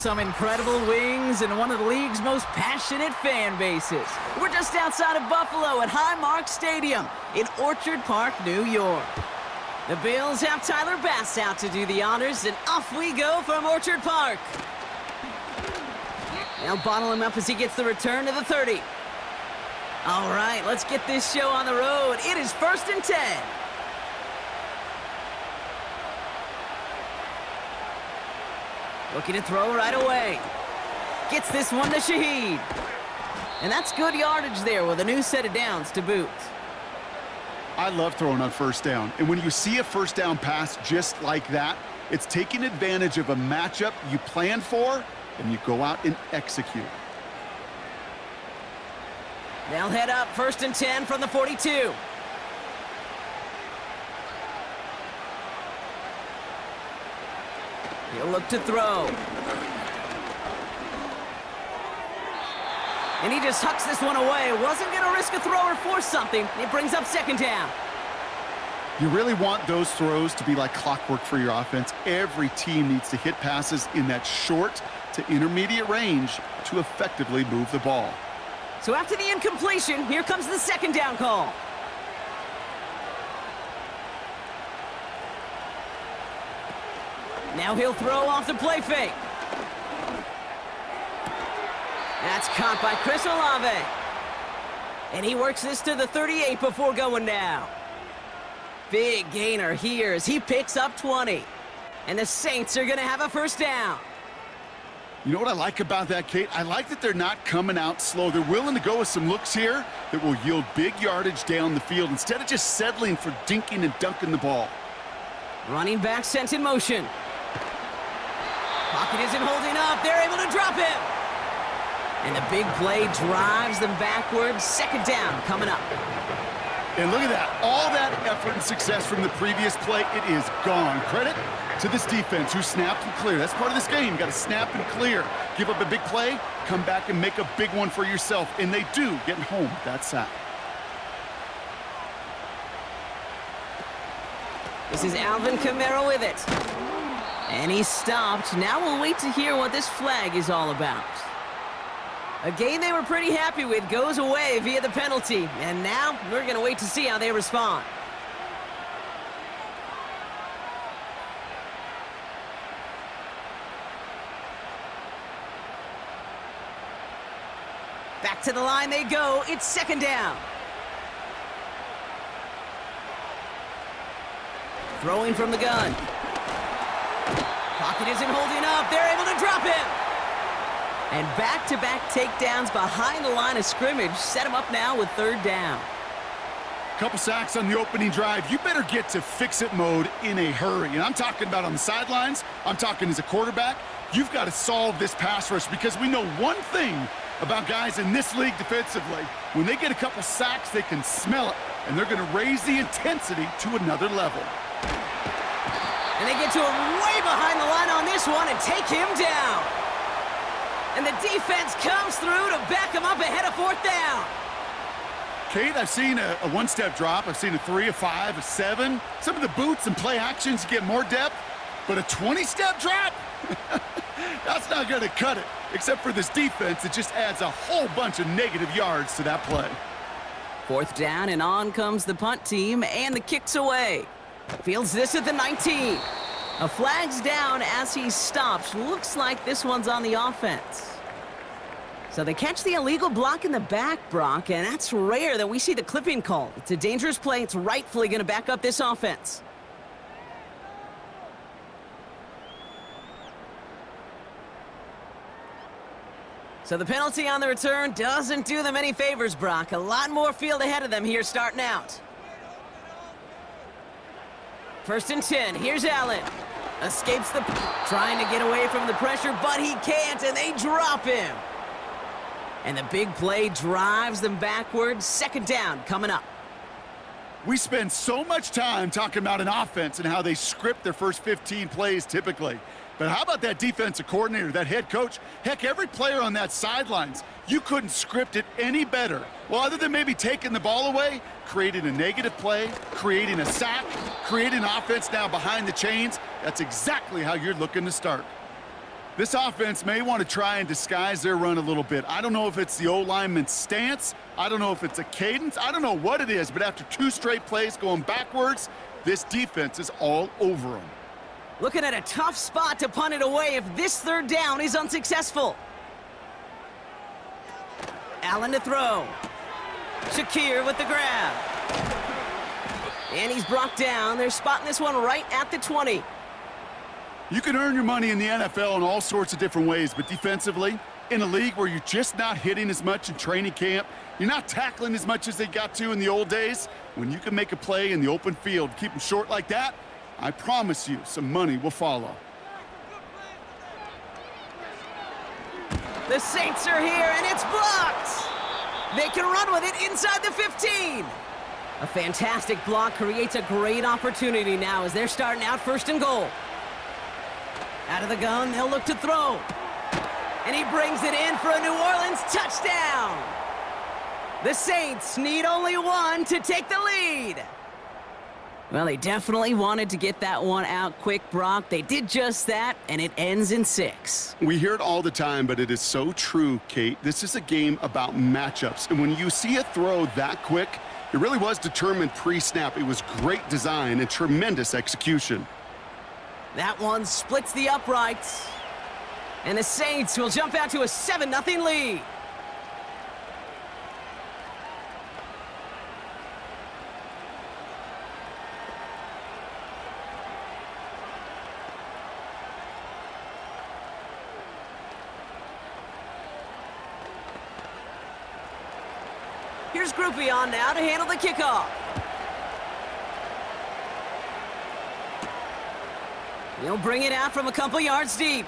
Some incredible wings and one of the league's most passionate fan bases. We're just outside of Buffalo at Highmark Stadium in Orchard Park, New York. The Bills have Tyler Bass out to do the honors, and off we go from Orchard Park. They'll bottle him up as he gets the return to the 30. All right, let's get this show on the road. It is 1st and 10. Looking to throw right away. Gets this one to Shaheed. And that's good yardage there with a new set of downs to boot. I love throwing on 1st down. And when you see a 1st down pass just like that, it's taking advantage of a matchup you plan for, and you go out and execute. They'll head up 1st and 10 from the 42. He'll look to throw. And he just hucks this one away. Wasn't going to risk a throw or force something. It brings up 2nd down. You really want those throws to be like clockwork for your offense. Every team needs to hit passes in that short to intermediate range to effectively move the ball. So after the incompletion, here comes the 2nd down call. Now he'll throw off the play fake. That's caught by Chris Olave. And he works this to the 38 before going down. Big gainer here as he picks up 20. And the Saints are going to have a 1st down. You know what I like about that, Kate? I like that they're not coming out slow. They're willing to go with some looks here that will yield big yardage down the field instead of just settling for dinking and dunking the ball. Running back sent in motion. Pocket isn't holding up. They're able to drop him. And the big play drives them backwards. 2nd down coming up. And look at that. All that effort and success from the previous play, it is gone. Credit to this defense who snapped and cleared. That's part of this game. You got to snap and clear. Give up a big play, come back and make a big one for yourself. And they do, getting home with that sack. This is Alvin Kamara with it. And he's stopped. Now we'll wait to hear what this flag is all about. A game they were pretty happy with goes away via the penalty. And now we're going to wait to see how they respond. Back to the line they go. It's 2nd down. Throwing from the gun. Pocket isn't holding up. They're able to drop him. And back-to-back takedowns behind the line of scrimmage set him up now with 3rd down. Couple sacks on the opening drive. You better get to fix-it mode in a hurry. And I'm talking about on the sidelines. I'm talking as a quarterback. You've got to solve this pass rush because we know one thing about guys in this league defensively. When they get a couple sacks, they can smell it, and they're going to raise the intensity to another level. And they get to him way behind the line on this one and take him down. And the defense comes through to back him up ahead of 4th down. Kate, I've seen a one-step drop. I've seen a 3, a 5, a 7. Some of the boots and play actions get more depth, but a 20-step drop? That's not going to cut it. Except for this defense, it just adds a whole bunch of negative yards to that play. 4th down, and on comes the punt team, and the kick's away. Fields this at the 19. A flag's down as he stops. Looks like this one's on the offense. So they catch the illegal block in the back, Brock, and that's rare that we see the clipping call. It's a dangerous play. It's rightfully going to back up this offense. So the penalty on the return doesn't do them any favors, Brock. A lot more field ahead of them here starting out. 1st and 10. Here's Allen. Escapes the... trying to get away from the pressure, but he can't, and they drop him. And the big play drives them backwards. 2nd down coming up. We spend so much time talking about an offense and how they script their first 15 plays typically. But how about that defensive coordinator, that head coach? Heck, every player on that sidelines, you couldn't script it any better. Well, other than maybe taking the ball away, creating a negative play, creating a sack, creating offense now behind the chains. That's exactly how you're looking to start. This offense may want to try and disguise their run a little bit. I don't know if it's the O-lineman's stance. I don't know if it's a cadence. I don't know what it is, but after 2 straight plays going backwards, this defense is all over them. Looking at a tough spot to punt it away if this 3rd down is unsuccessful. Allen to throw. Shakir with the grab. And he's brought down. They're spotting this one right at the 20. You can earn your money in the NFL in all sorts of different ways, but defensively, in a league where you're just not hitting as much in training camp, you're not tackling as much as they got to in the old days, when you can make a play in the open field, keep them short like that, I promise you some money will follow. The Saints are here, and it's blocked. They can run with it inside the 15. A fantastic block creates a great opportunity now as they're starting out 1st and goal. Out of the gun, they'll look to throw. And he brings it in for a New Orleans touchdown. The Saints need only 1 to take the lead. Well, they definitely wanted to get that one out quick, Brock. They did just that, and it ends in 6. We hear it all the time, but it is so true, Kate. This is a game about matchups. And when you see a throw that quick, it really was determined pre-snap. It was great design and tremendous execution. That one splits the uprights. And the Saints will jump out to a 7-0 lead. Here's Groupie on now to handle the kickoff. He'll bring it out from a couple yards deep.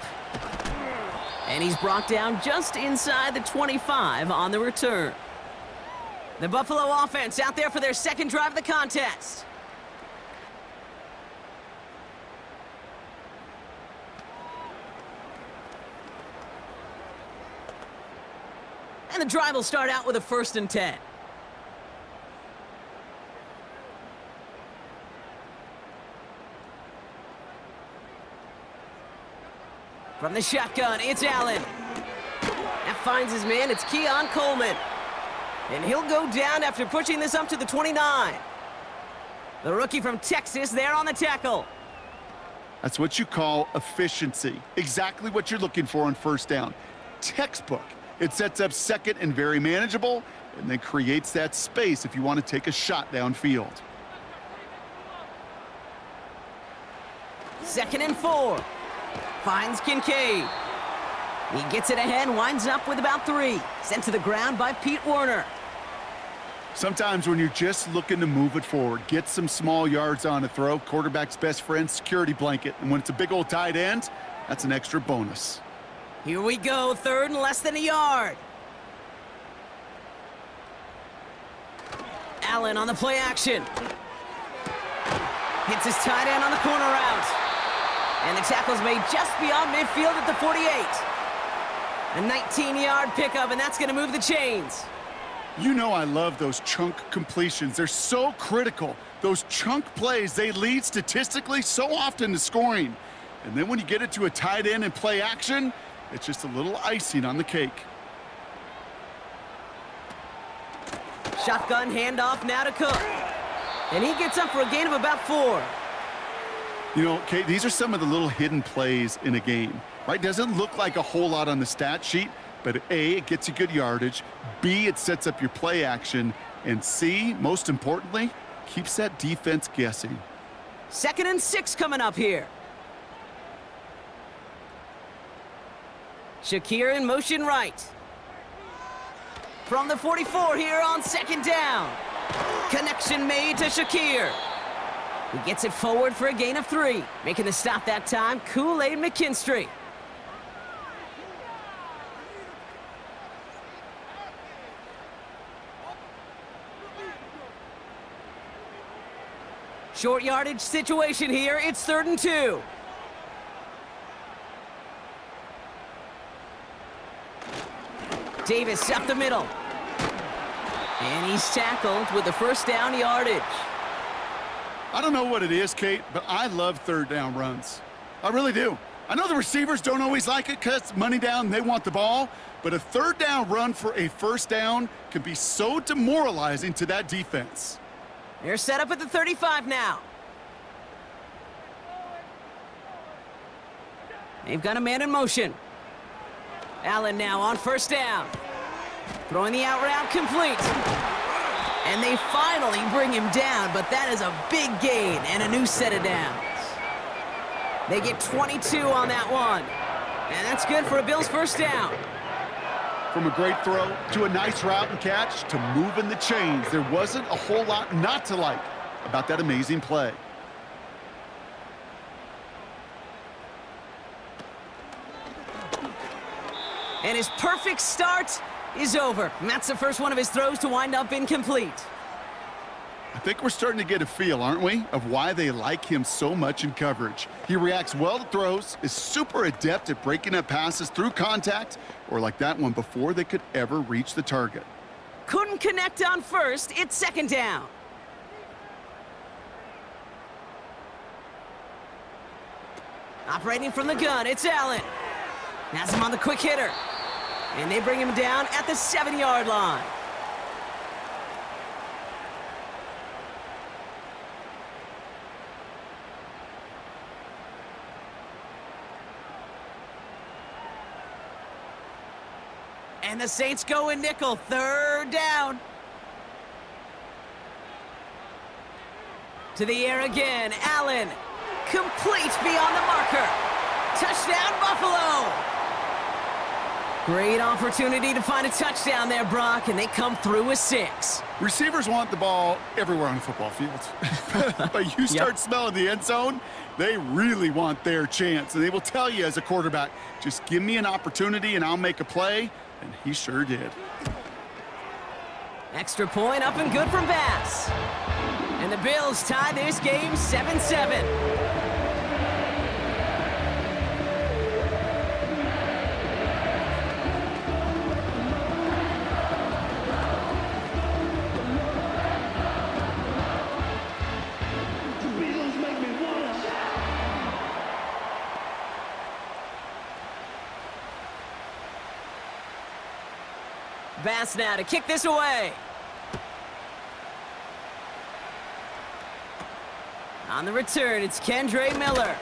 And he's brought down just inside the 25 on the return. The Buffalo offense out there for their 2nd drive of the contest. And the drive will start out with a 1st and 10. From the shotgun, it's Allen. That finds his man, it's Keon Coleman. And he'll go down after pushing this up to the 29. The rookie from Texas there on the tackle. That's what you call efficiency. Exactly what you're looking for on 1st down. Textbook. It sets up 2nd and very manageable, and then creates that space if you want to take a shot downfield. 2nd and 4. Finds Kincaid. He gets it ahead, winds up with about 3. Sent to the ground by Pete Werner. Sometimes when you're just looking to move it forward, get some small yards on a throw, quarterback's best friend, security blanket. And when it's a big old tight end, that's an extra bonus. Here we go, 3rd and less than a yard. Allen on the play action. Hits his tight end on the corner route. And the tackle's made just beyond midfield at the 48. A 19-yard pickup, and that's going to move the chains. You know I love those chunk completions. They're so critical. Those chunk plays, they lead statistically so often to scoring. And then when you get it to a tight end and play action, it's just a little icing on the cake. Shotgun handoff now to Cook. And he gets up for a gain of about 4. You know, Kate, these are some of the little hidden plays in a game, right? Doesn't look like a whole lot on the stat sheet, but A, it gets you good yardage, B, it sets up your play action, and C, most importantly, keeps that defense guessing. 2nd and 6 coming up here. Shakir in motion right. From the 44 here on 2nd down. Connection made to Shakir. He gets it forward for a gain of 3. Making the stop that time, Kool-Aid McKinstry. Short yardage situation here. It's 3rd and 2. Davis up the middle. And he's tackled with the 1st down yardage. I don't know what it is, Kate, but I love 3rd down runs. I really do. I know the receivers don't always like it because money down, they want the ball, but a third down run for a first down can be so demoralizing to that defense. They're set up at the 35 now. They've got a man in motion. Allen now on first down. Throwing the out route complete. And they finally bring him down, but that is a big gain and a new set of downs. They get 22 on that one. And that's good for a Bills first down. From a great throw to a nice route and catch to moving the chains, there wasn't a whole lot not to like about that amazing play. And his perfect start is over. And that's the first one of his throws to wind up incomplete. I think we're starting to get a feel, aren't we, of why they like him so much in coverage. He reacts well to throws, is super adept at breaking up passes through contact, or like that one before they could ever reach the target. Couldn't connect on first. It's second down. Operating from the gun, it's Allen. Has him on the quick hitter. And they bring him down at the 7-yard line. And the Saints go in nickel, third down. To the air again, Allen. Complete beyond the marker. Touchdown, Buffalo. Great opportunity to find a touchdown there, Brock, and they come through with 6. Receivers want the ball everywhere on the football field. But you start smelling the end zone, they really want their chance. And they will tell you as a quarterback, just give me an opportunity and I'll make a play. And he sure did. Extra point up and good from Bass. And the Bills tie this game 7-7. Bass now to kick this away. On the return, it's Kendre Miller.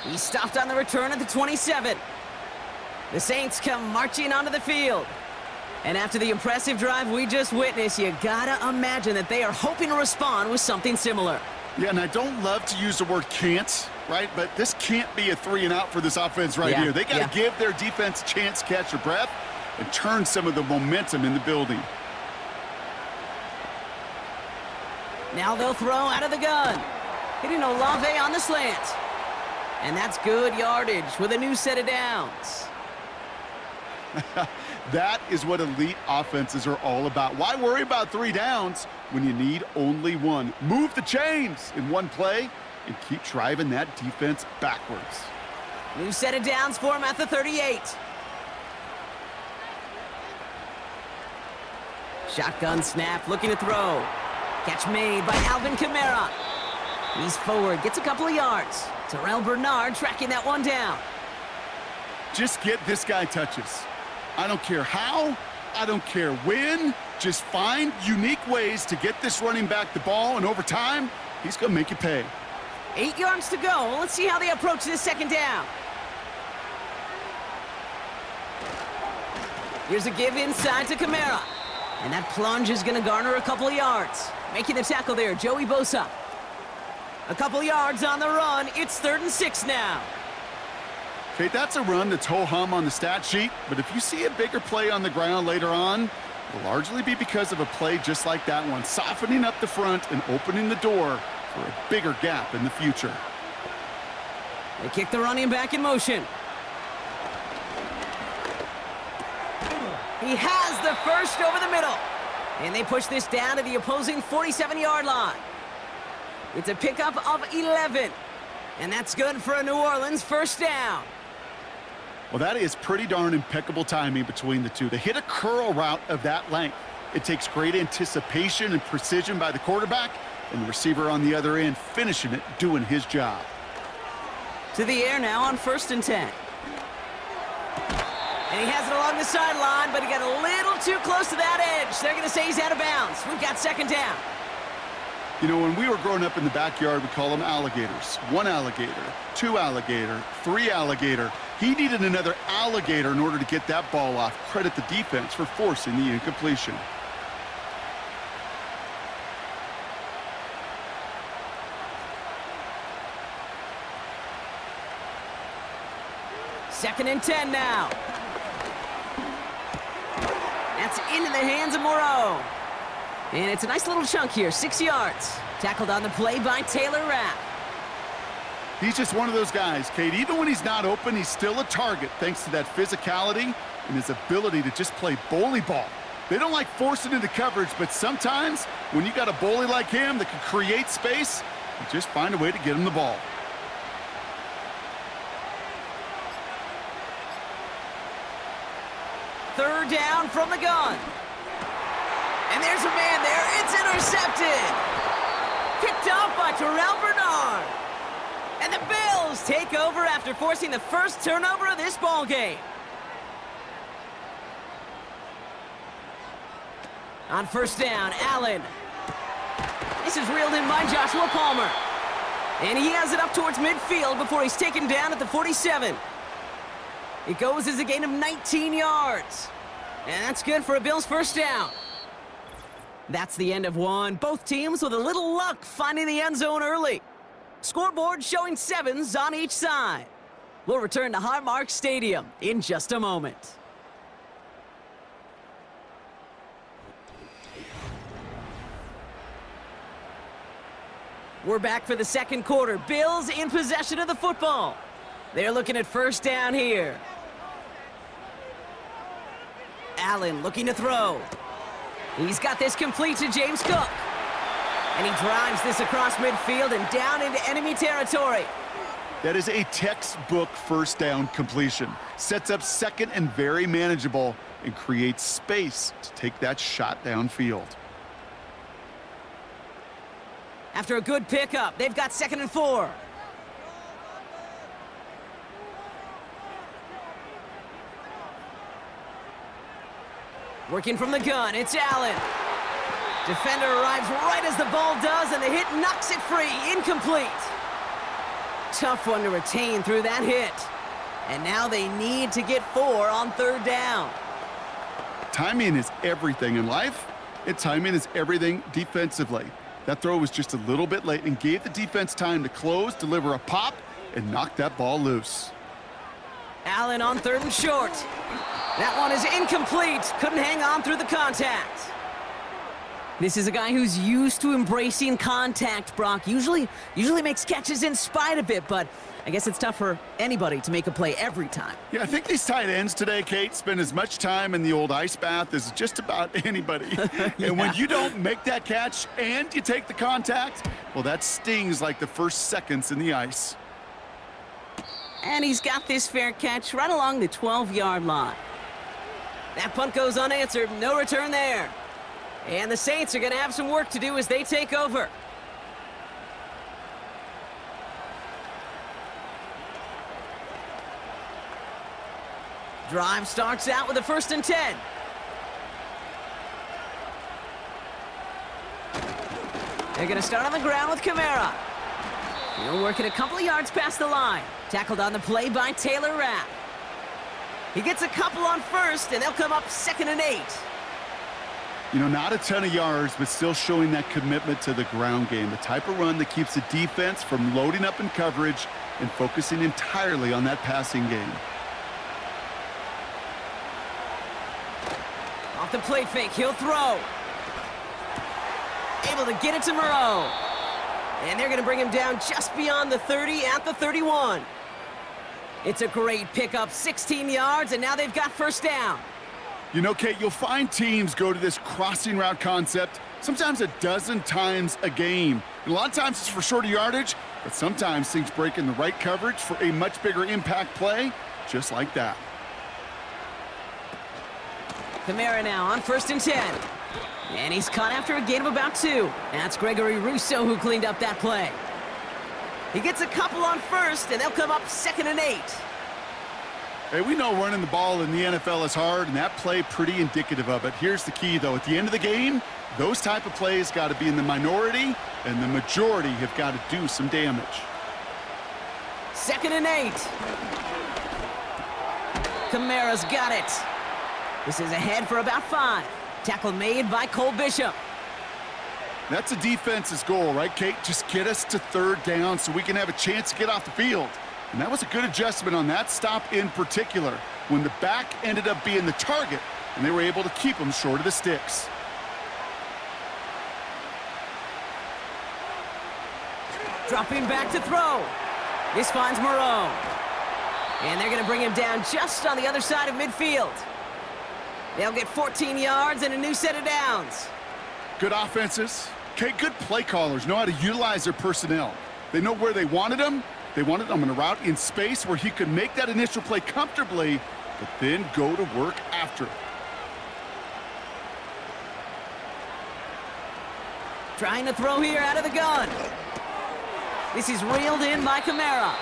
He stopped on the return at the 27. The Saints come marching onto the field. And after the impressive drive we just witnessed, you gotta imagine that they are hoping to respond with something similar. Yeah, and I don't love to use the word can't, right? But this can't be a 3-and-out for this offense right here. They got to give their defense a chance to catch their breath and turn some of the momentum in the building. Now they'll throw out of the gun. Hitting Olave on the slant. And that's good yardage with a new set of downs. That is what elite offenses are all about. Why worry about 3 downs when you need only 1? Move the chains in one play and keep driving that defense backwards. New set of downs for him at the 38. Shotgun snap, looking to throw. Catch made by Alvin Kamara. He's forward, gets a couple of yards. Terrell Bernard tracking that one down. Just get this guy touches. I don't care how, I don't care when. Just find unique ways to get this running back the ball, and over time, he's going to make you pay. 8 yards to go. Let's see how they approach this second down. Here's a give inside to Kamara. And that plunge is going to garner a couple of yards. Making the tackle there, Joey Bosa. A couple yards on the run. It's 3rd and 6 now. Okay, that's a run that's ho-hum on the stat sheet, but if you see a bigger play on the ground later on, it'll largely be because of a play just like that one, softening up the front and opening the door for a bigger gap in the future. They kick the running back in motion. He has the first over the middle. And they push this down to the opposing 47-yard line. It's a pickup of 11. And that's good for a New Orleans first down. Well, that is pretty darn impeccable timing between the two. They hit a curl route of that length. It takes great anticipation and precision by the quarterback, and the receiver on the other end finishing it, doing his job. To the air now on 1st and 10. And he has it along the sideline, but he got a little too close to that edge. They're going to say he's out of bounds. We've got 2nd down. You know, when we were growing up in the backyard, we call them alligators. 1 alligator, 2 alligator, 3 alligator. He needed another alligator in order to get that ball off. Credit the defense for forcing the incompletion. Second and 10 now. That's into the hands of Moreau. And it's a nice little chunk here, 6 yards. Tackled on the play by Taylor Rapp. He's just one of those guys, Kate. Even when he's not open, he's still a target thanks to that physicality and his ability to just play bully ball. They don't like forcing into coverage, but sometimes when you got a bully like him that can create space, you just find a way to get him the ball. Third down from the gun. And there's a man there. It's intercepted. Picked off by Terrell Bernard. And the Bills take over after forcing the first turnover of this ball game. On 1st down, Allen. This is reeled in by Joshua Palmer. And he has it up towards midfield before he's taken down at the 47. It goes as a gain of 19 yards. And that's good for a Bills 1st down. That's the end of one. Both teams with a little luck finding the end zone early. Scoreboard showing 7s on each side. We'll return to Highmark Stadium in just a moment. We're back for the 2nd quarter. Bills in possession of the football. They're looking at 1st down here. Allen looking to throw. He's got this complete to James Cook. And he drives this across midfield and down into enemy territory. That is a textbook 1st down completion. Sets up 2nd and very manageable and creates space to take that shot downfield. After a good pickup, they've got 2nd and 4. Working from the gun, it's Allen. Defender arrives right as the ball does, and the hit knocks it free. Incomplete. Tough one to retain through that hit. And now they need to get 4 on 3rd down. Timing is everything in life, and timing is everything defensively. That throw was just a little bit late and gave the defense time to close, deliver a pop, and knock that ball loose. Allen on 3rd and short. That one is incomplete. Couldn't hang on through the contact. This is a guy who's used to embracing contact, Brock. Usually makes catches in spite of it, but I guess it's tough for anybody to make a play every time. Yeah, I think these tight ends today, Kate, spend as much time in the old ice bath as just about anybody. Yeah. And when you don't make that catch and you take the contact, well, that stings like the first seconds in the ice. And he's got this fair catch right along the 12-yard line. That punt goes unanswered. No return there. And the Saints are going to have some work to do as they take over. Drive starts out with a 1st and 10. They're going to start on the ground with Kamara. He'll work it a couple of yards past the line. Tackled on the play by Taylor Rapp. He gets a couple on 1st, and they'll come up 2nd and 8. You know, not a ton of yards, but still showing that commitment to the ground game. The type of run that keeps the defense from loading up in coverage and focusing entirely on that passing game. Off the play fake, he'll throw. Able to get it to Moreau. And they're going to bring him down just beyond the 30 at the 31. It's a great pickup, 16 yards, and now they've got 1st down. You know, Kate, you'll find teams go to this crossing route concept sometimes a dozen times a game. And a lot of times it's for shorter yardage, but sometimes things break in the right coverage for a much bigger impact play, just like that. Kamara now on 1st and 10. And he's caught after a gain of about 2. That's Gregory Rousseau who cleaned up that play. He gets a couple on first, and they'll come up 2nd and 8. Hey, we know running the ball in the NFL is hard, and that play pretty indicative of it. Here's the key, though. At the end of the game, those type of plays got to be in the minority, and the majority have got to do some damage. 2nd and 8. Kamara's got it. This is ahead for about 5. Tackle made by Cole Bishop. That's a defense's goal, right, Kate? Just get us to 3rd down so we can have a chance to get off the field. And that was a good adjustment on that stop in particular, when the back ended up being the target, and they were able to keep him short of the sticks. Dropping back to throw. This finds Moreau. And they're going to bring him down just on the other side of midfield. They'll get 14 yards and a new set of downs. Good offenses. Okay, good play callers know how to utilize their personnel. They know where they wanted him. They wanted him in a route in space where he could make that initial play comfortably, but then go to work after. Trying to throw here out of the gun. This is reeled in by Kamara.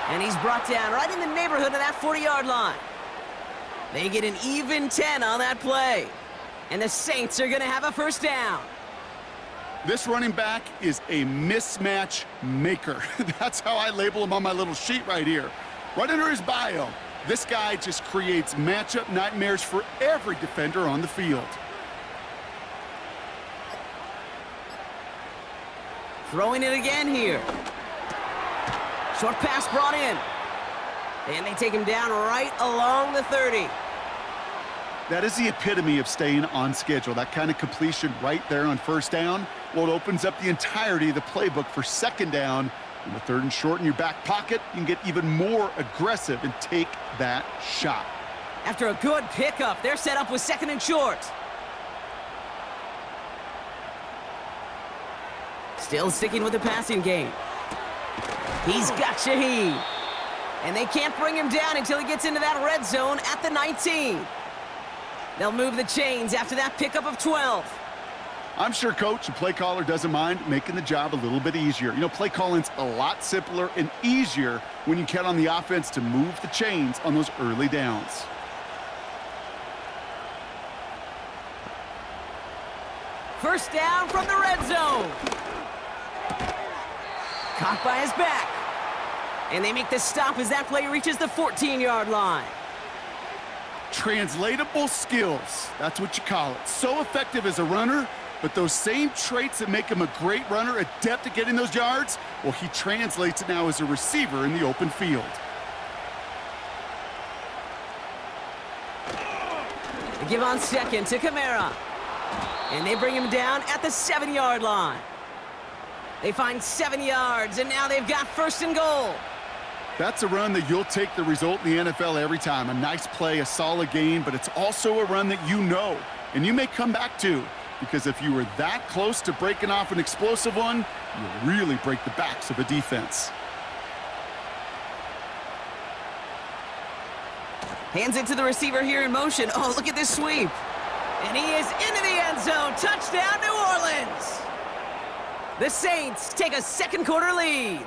And he's brought down right in the neighborhood of that 40-yard line. They get an even 10 on that play. And the Saints are going to have a first down. This running back is a mismatch maker. That's how I label him on my little sheet right here. Right under his bio, this guy just creates matchup nightmares for every defender on the field. Throwing it again here. Short pass brought in. And they take him down right along the 30. That is the epitome of staying on schedule. That kind of completion right there on first down. Well, it opens up the entirety of the playbook for 2nd down. And with 3rd and short in your back pocket, you can get even more aggressive and take that shot. After a good pickup, they're set up with 2nd and short. Still sticking with the passing game. He's got Shaheed. And they can't bring him down until he gets into that red zone at the 19. They'll move the chains after that pickup of 12. I'm sure coach and play caller doesn't mind making the job a little bit easier. You know, play calling's a lot simpler and easier when you count on the offense to move the chains on those early downs. First down from the red zone. Caught by his back. And they make the stop as that play reaches the 14-yard line. Translatable skills, that's what you call it. So effective as a runner, but those same traits that make him a great runner, adept at getting those yards, well, he translates it now as a receiver in the open field. They give on 2nd to Kamara. And they bring him down at the 7-yard line. They find 7 yards, and now they've got 1st and goal. That's a run that you'll take the result in the NFL every time. A nice play, a solid game, but it's also a run that you know, and you may come back to, because if you were that close to breaking off an explosive one, you really break the backs of a defense. Hands it to the receiver here in motion. Oh, look at this sweep. And he is into the end zone. Touchdown, New Orleans. The Saints take a 2nd quarter lead.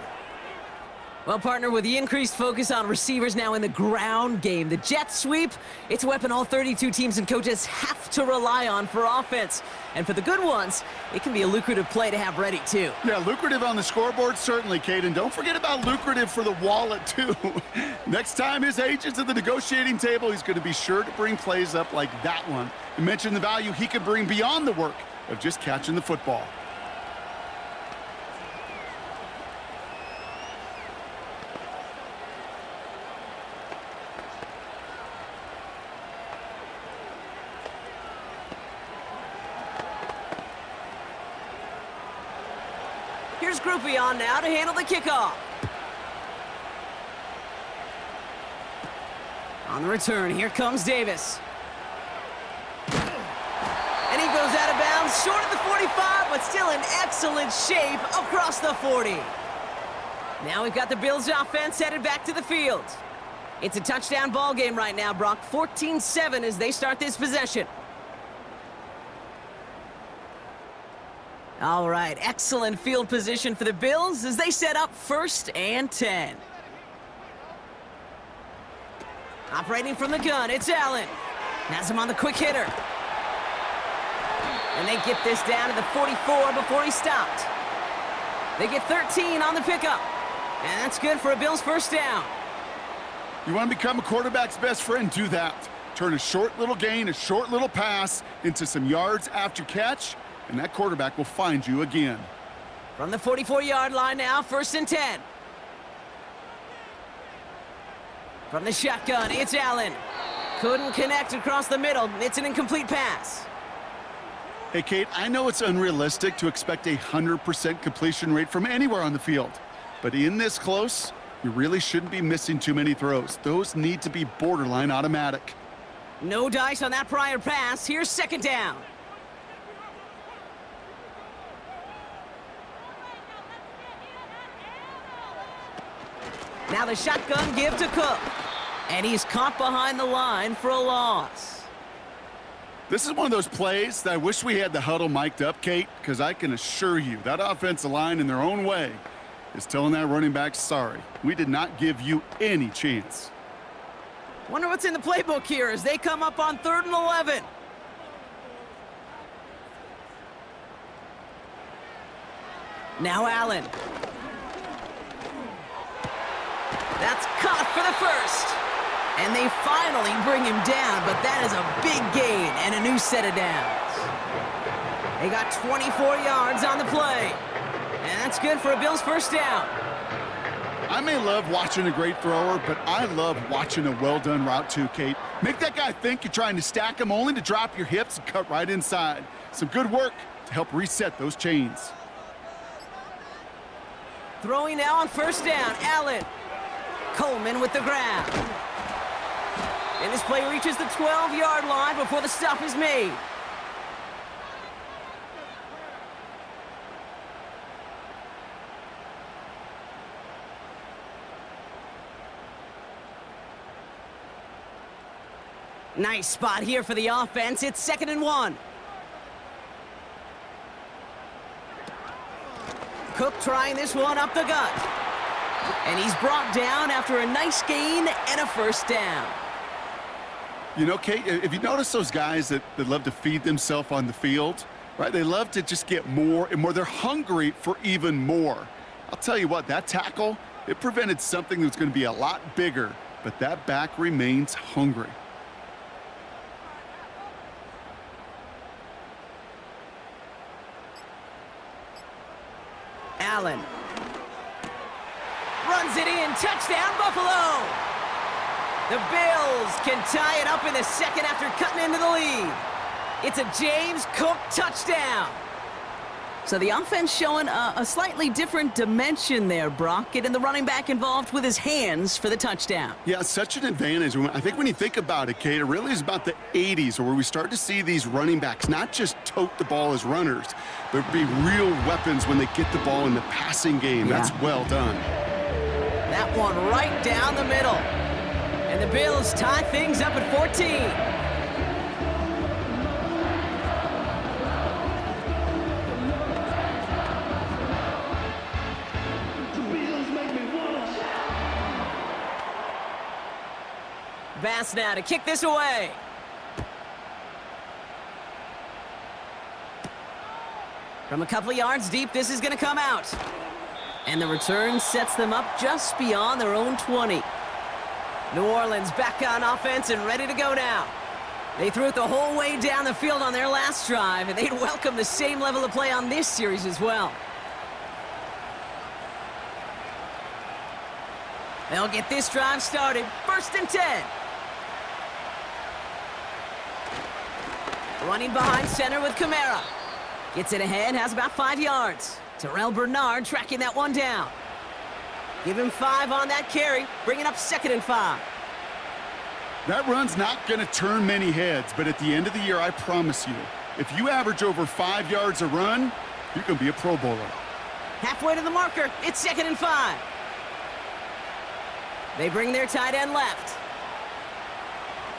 Well, partner, with the increased focus on receivers now in the ground game, the jet sweep, it's a weapon all 32 teams and coaches have to rely on for offense. And for the good ones, it can be a lucrative play to have ready, too. Yeah, lucrative on the scoreboard, certainly, Kate. And don't forget about lucrative for the wallet, too. Next time his agent's at the negotiating table, he's going to be sure to bring plays up like that one. You mentioned the value he could bring beyond the work of just catching the football. Here's Groupie on now to handle the kickoff. On the return, here comes Davis. And he goes out of bounds, short of the 45, but still in excellent shape across the 40. Now we've got the Bills offense headed back to the field. It's a touchdown ball game right now, Brock. 14-7 as they start this possession. All right, excellent field position for the Bills as they set up 1st and 10. Operating from the gun, it's Allen. Has him on the quick hitter. And they get this down to the 44 before he stopped. They get 13 on the pickup. And that's good for a Bills 1st down. You want to become a quarterback's best friend? Do that. Turn a short little gain, a short little pass into some yards after catch, and that quarterback will find you again. From the 44-yard line now, 1st and 10. From the shotgun, it's Allen. Couldn't connect across the middle. It's an incomplete pass. Hey, Kate, I know it's unrealistic to expect a 100% completion rate from anywhere on the field, but in this close, you really shouldn't be missing too many throws. Those need to be borderline automatic. No dice on that prior pass. Here's 2nd down. Now the shotgun give to Cook. And he's caught behind the line for a loss. This is one of those plays that I wish we had the huddle mic'd up, Kate, because I can assure you that offensive line in their own way is telling that running back, sorry, we did not give you any chance. Wonder what's in the playbook here as they come up on 3rd and 11. Now Allen. That's caught for the 1st. And they finally bring him down, but that is a big gain and a new set of downs. They got 24 yards on the play. And that's good for a Bills 1st down. I may love watching a great thrower, but I love watching a well-done route too, Kate. Make that guy think you're trying to stack him only to drop your hips and cut right inside. Some good work to help reset those chains. Throwing now on 1st down, Allen. Coleman with the grab. And this play reaches the 12-yard line before the stop is made. Nice spot here for the offense. It's 2nd and 1. Cook trying this one up the gut. And he's brought down after a nice gain and a 1st down. You know, Kate, if you notice those guys that love to feed themselves on the field, right? They love to just get more and more. They're hungry for even more. I'll tell you what, that tackle, it prevented something that's going to be a lot bigger, but that back remains hungry. Allen. Runs it in. Touchdown, Buffalo! The Bills can tie it up in the 2nd after cutting into the lead. It's a James Cook touchdown. So the offense showing a slightly different dimension there, Brock, getting the running back involved with his hands for the touchdown. Yeah, such an advantage. I think when you think about it, Kate, it really is about the 80s where we start to see these running backs not just tote the ball as runners, but be real weapons when they get the ball in the passing game. Yeah. That's well done. That one right down the middle. And the Bills tie things up at 14. Bass now to kick this away. From a couple of yards deep, this is going to come out. And the return sets them up just beyond their own 20. New Orleans back on offense and ready to go now. They threw it the whole way down the field on their last drive, and they'd welcome the same level of play on this series as well. They'll get this drive started. 1st and 10. Running behind center with Kamara. Gets it ahead, has about 5 yards. Terrell Bernard tracking that one down. Give him 5 on that carry, bringing up 2nd and 5. That run's not going to turn many heads, but at the end of the year, I promise you, if you average over 5 yards a run, you're going to be a Pro Bowler. Halfway to the marker, it's 2nd and 5. They bring their tight end left.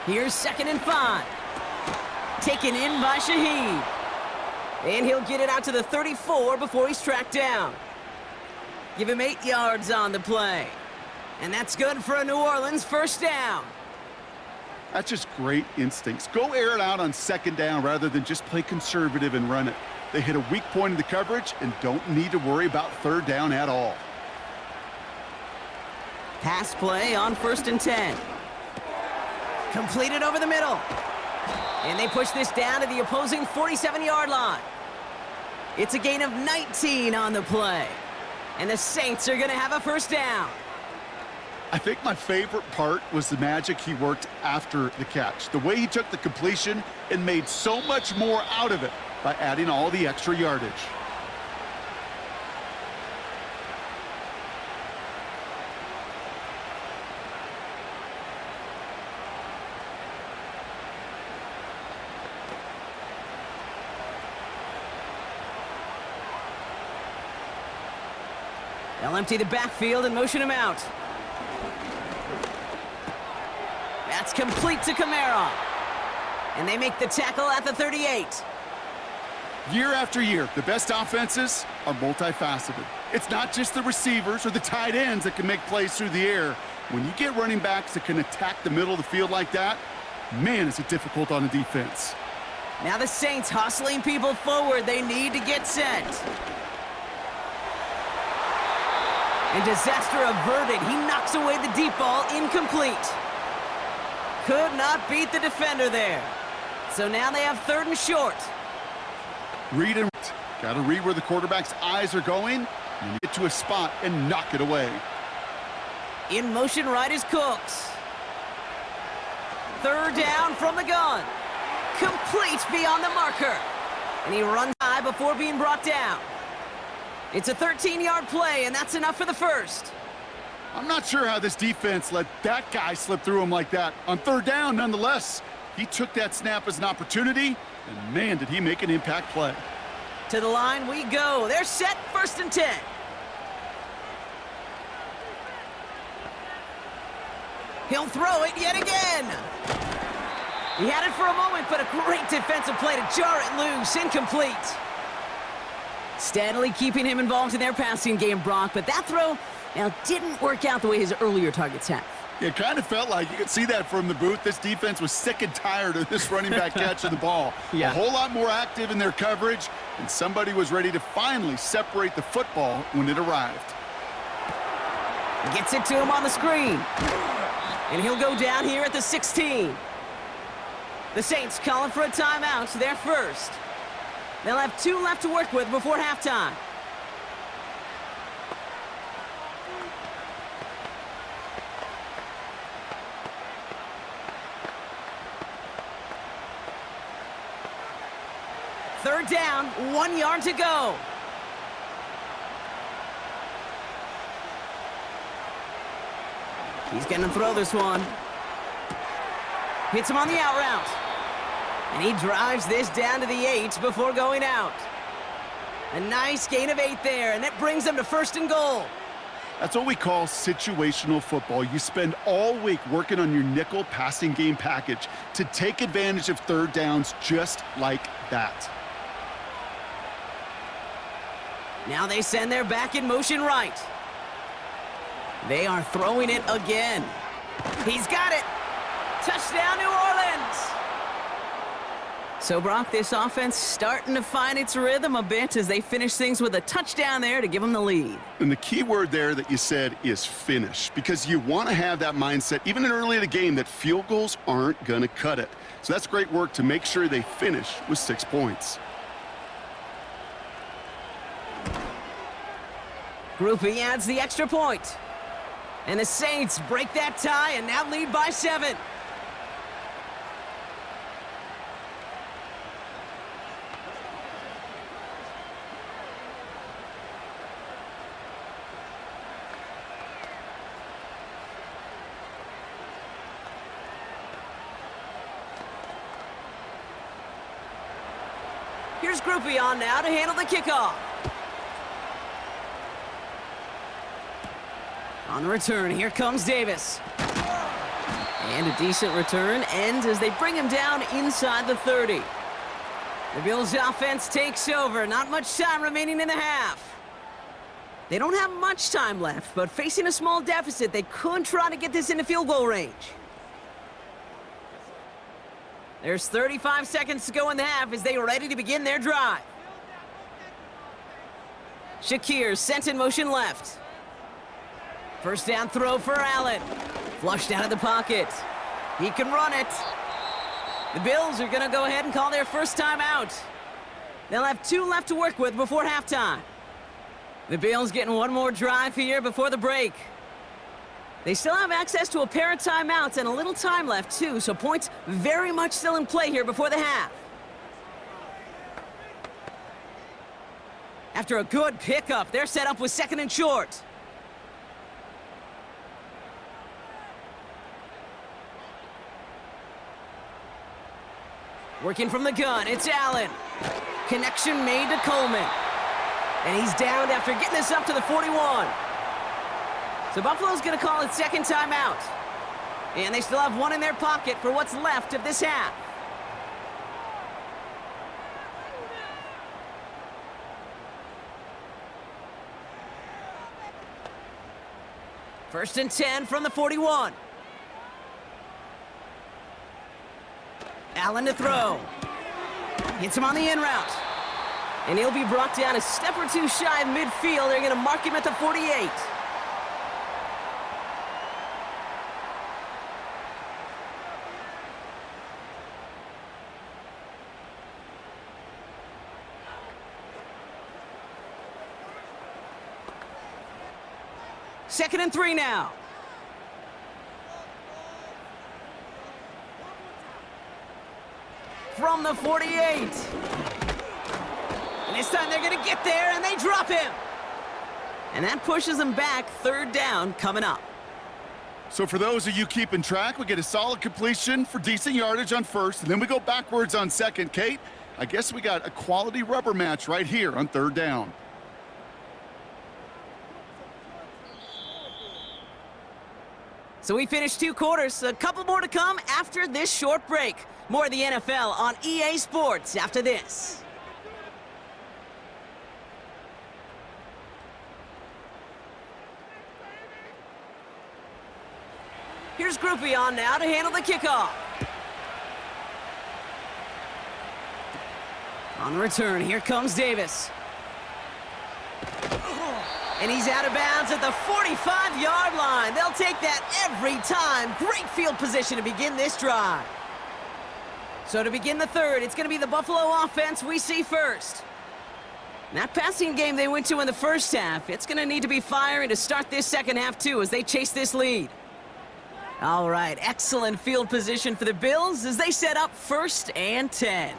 Here's 2nd and 5. Taken in by Shaheed. And he'll get it out to the 34 before he's tracked down. Give him 8 yards on the play. And that's good for a New Orleans first down. That's just great instincts. Go air it out on second down rather than just play conservative and run it. They hit a weak point in the coverage and don't need to worry about third down at all. Pass play on 1st and 10. Completed over the middle. And they push this down to the opposing 47-yard line. It's a gain of 19 on the play. And the Saints are going to have a first down. I think my favorite part was the magic he worked after the catch. The way he took the completion and made so much more out of it by adding all the extra yardage. They'll empty the backfield and motion him out. That's complete to Kamara. And they make the tackle at the 38. Year after year, the best offenses are multifaceted. It's not just the receivers or the tight ends that can make plays through the air. When you get running backs that can attack the middle of the field like that, man, is it difficult on the defense. Now the Saints hustling people forward. They need to get set. And disaster averted. He knocks away the deep ball, incomplete. Could not beat the defender there. So now they have 3rd and short. Read and got to read where the quarterback's eyes are going and get to a spot and knock it away. In motion right is Cooks. 3rd down from the gun. Complete beyond the marker. And he runs high before being brought down. It's a 13-yard play, and that's enough for the first. I'm not sure how this defense let that guy slip through him like that. On 3rd down, nonetheless, he took that snap as an opportunity, and man, did he make an impact play. To the line we go. They're set, 1st and 10. He'll throw it yet again. He had it for a moment, but a great defensive play to jar it loose. Incomplete. Steadily keeping him involved in their passing game, Brock, but that throw now didn't work out the way his earlier targets have. It kind of felt like you could see that from the booth. This defense was sick and tired of this running back catching the ball. Yeah. A whole lot more active in their coverage, and somebody was ready to finally separate the football when it arrived. Gets it to him on the screen. And he'll go down here at the 16. The Saints calling for a timeout, their first. They'll have 2 left to work with before halftime. Third down, 1 yard to go. He's going to throw this one. Hits him on the out route. And he drives this down to the 8 before going out. A nice gain of 8 there, and that brings them to 1st and goal. That's what we call situational football. You spend all week working on your nickel passing game package to take advantage of 3rd downs just like that. Now they send their back in motion right. They are throwing it again. He's got it. Touchdown, New Orleans. So, Brock, this offense starting to find its rhythm a bit as they finish things with a touchdown there to give them the lead. And the key word there that you said is finish, because you want to have that mindset, even in early in the game, that field goals aren't going to cut it. So that's great work to make sure they finish with 6 points. Groupie adds the extra point. And the Saints break that tie and now lead by 7. Here's Groupie on now to handle the kickoff. On the return, here comes Davis. And a decent return ends as they bring him down inside the 30. The Bills' offense takes over. Not much time remaining in the half. They don't have much time left, but facing a small deficit, they could try to get this into field goal range. There's 35 seconds to go in the half as they are ready to begin their drive. Shakir sent in motion left. First down throw for Allen. Flushed out of the pocket. He can run it. The Bills are going to go ahead and call their first timeout. They'll have 2 left to work with before halftime. The Bills getting one more drive here before the break. They still have access to a pair of timeouts and a little time left too, so points very much still in play here before the half. After a good pickup, they're set up with 2nd and short. Working from the gun, it's Allen. Connection made to Coleman. And he's downed after getting this up to the 41. So Buffalo's going to call its 2nd timeout. And they still have 1 in their pocket for what's left of this half. First and 10 from the 41. Allen to throw. Hits him on the in route. And he'll be brought down a step or 2 shy of midfield. They're going to mark him at the 48. Second and 3 now. From the 48. And this time they're going to get there, and they drop him. And that pushes them back. 3rd down coming up. So for those of you keeping track, we get a solid completion for decent yardage on 1st, and then we go backwards on 2nd. Kate, I guess we got a quality rubber match right here on 3rd down. So we finished 2 quarters. A couple more to come after this short break. More of the NFL on EA Sports after this. Here's Groupie on now to handle the kickoff. On return, here comes Davis. And he's out of bounds at the 45-yard line. They'll take that every time. Great field position to begin this drive. So to begin the 3rd, it's going to be the Buffalo offense we see first. That passing game they went to in the 1st half, it's going to need to be firing to start this 2nd half too as they chase this lead. All right, excellent field position for the Bills as they set up 1st and 10.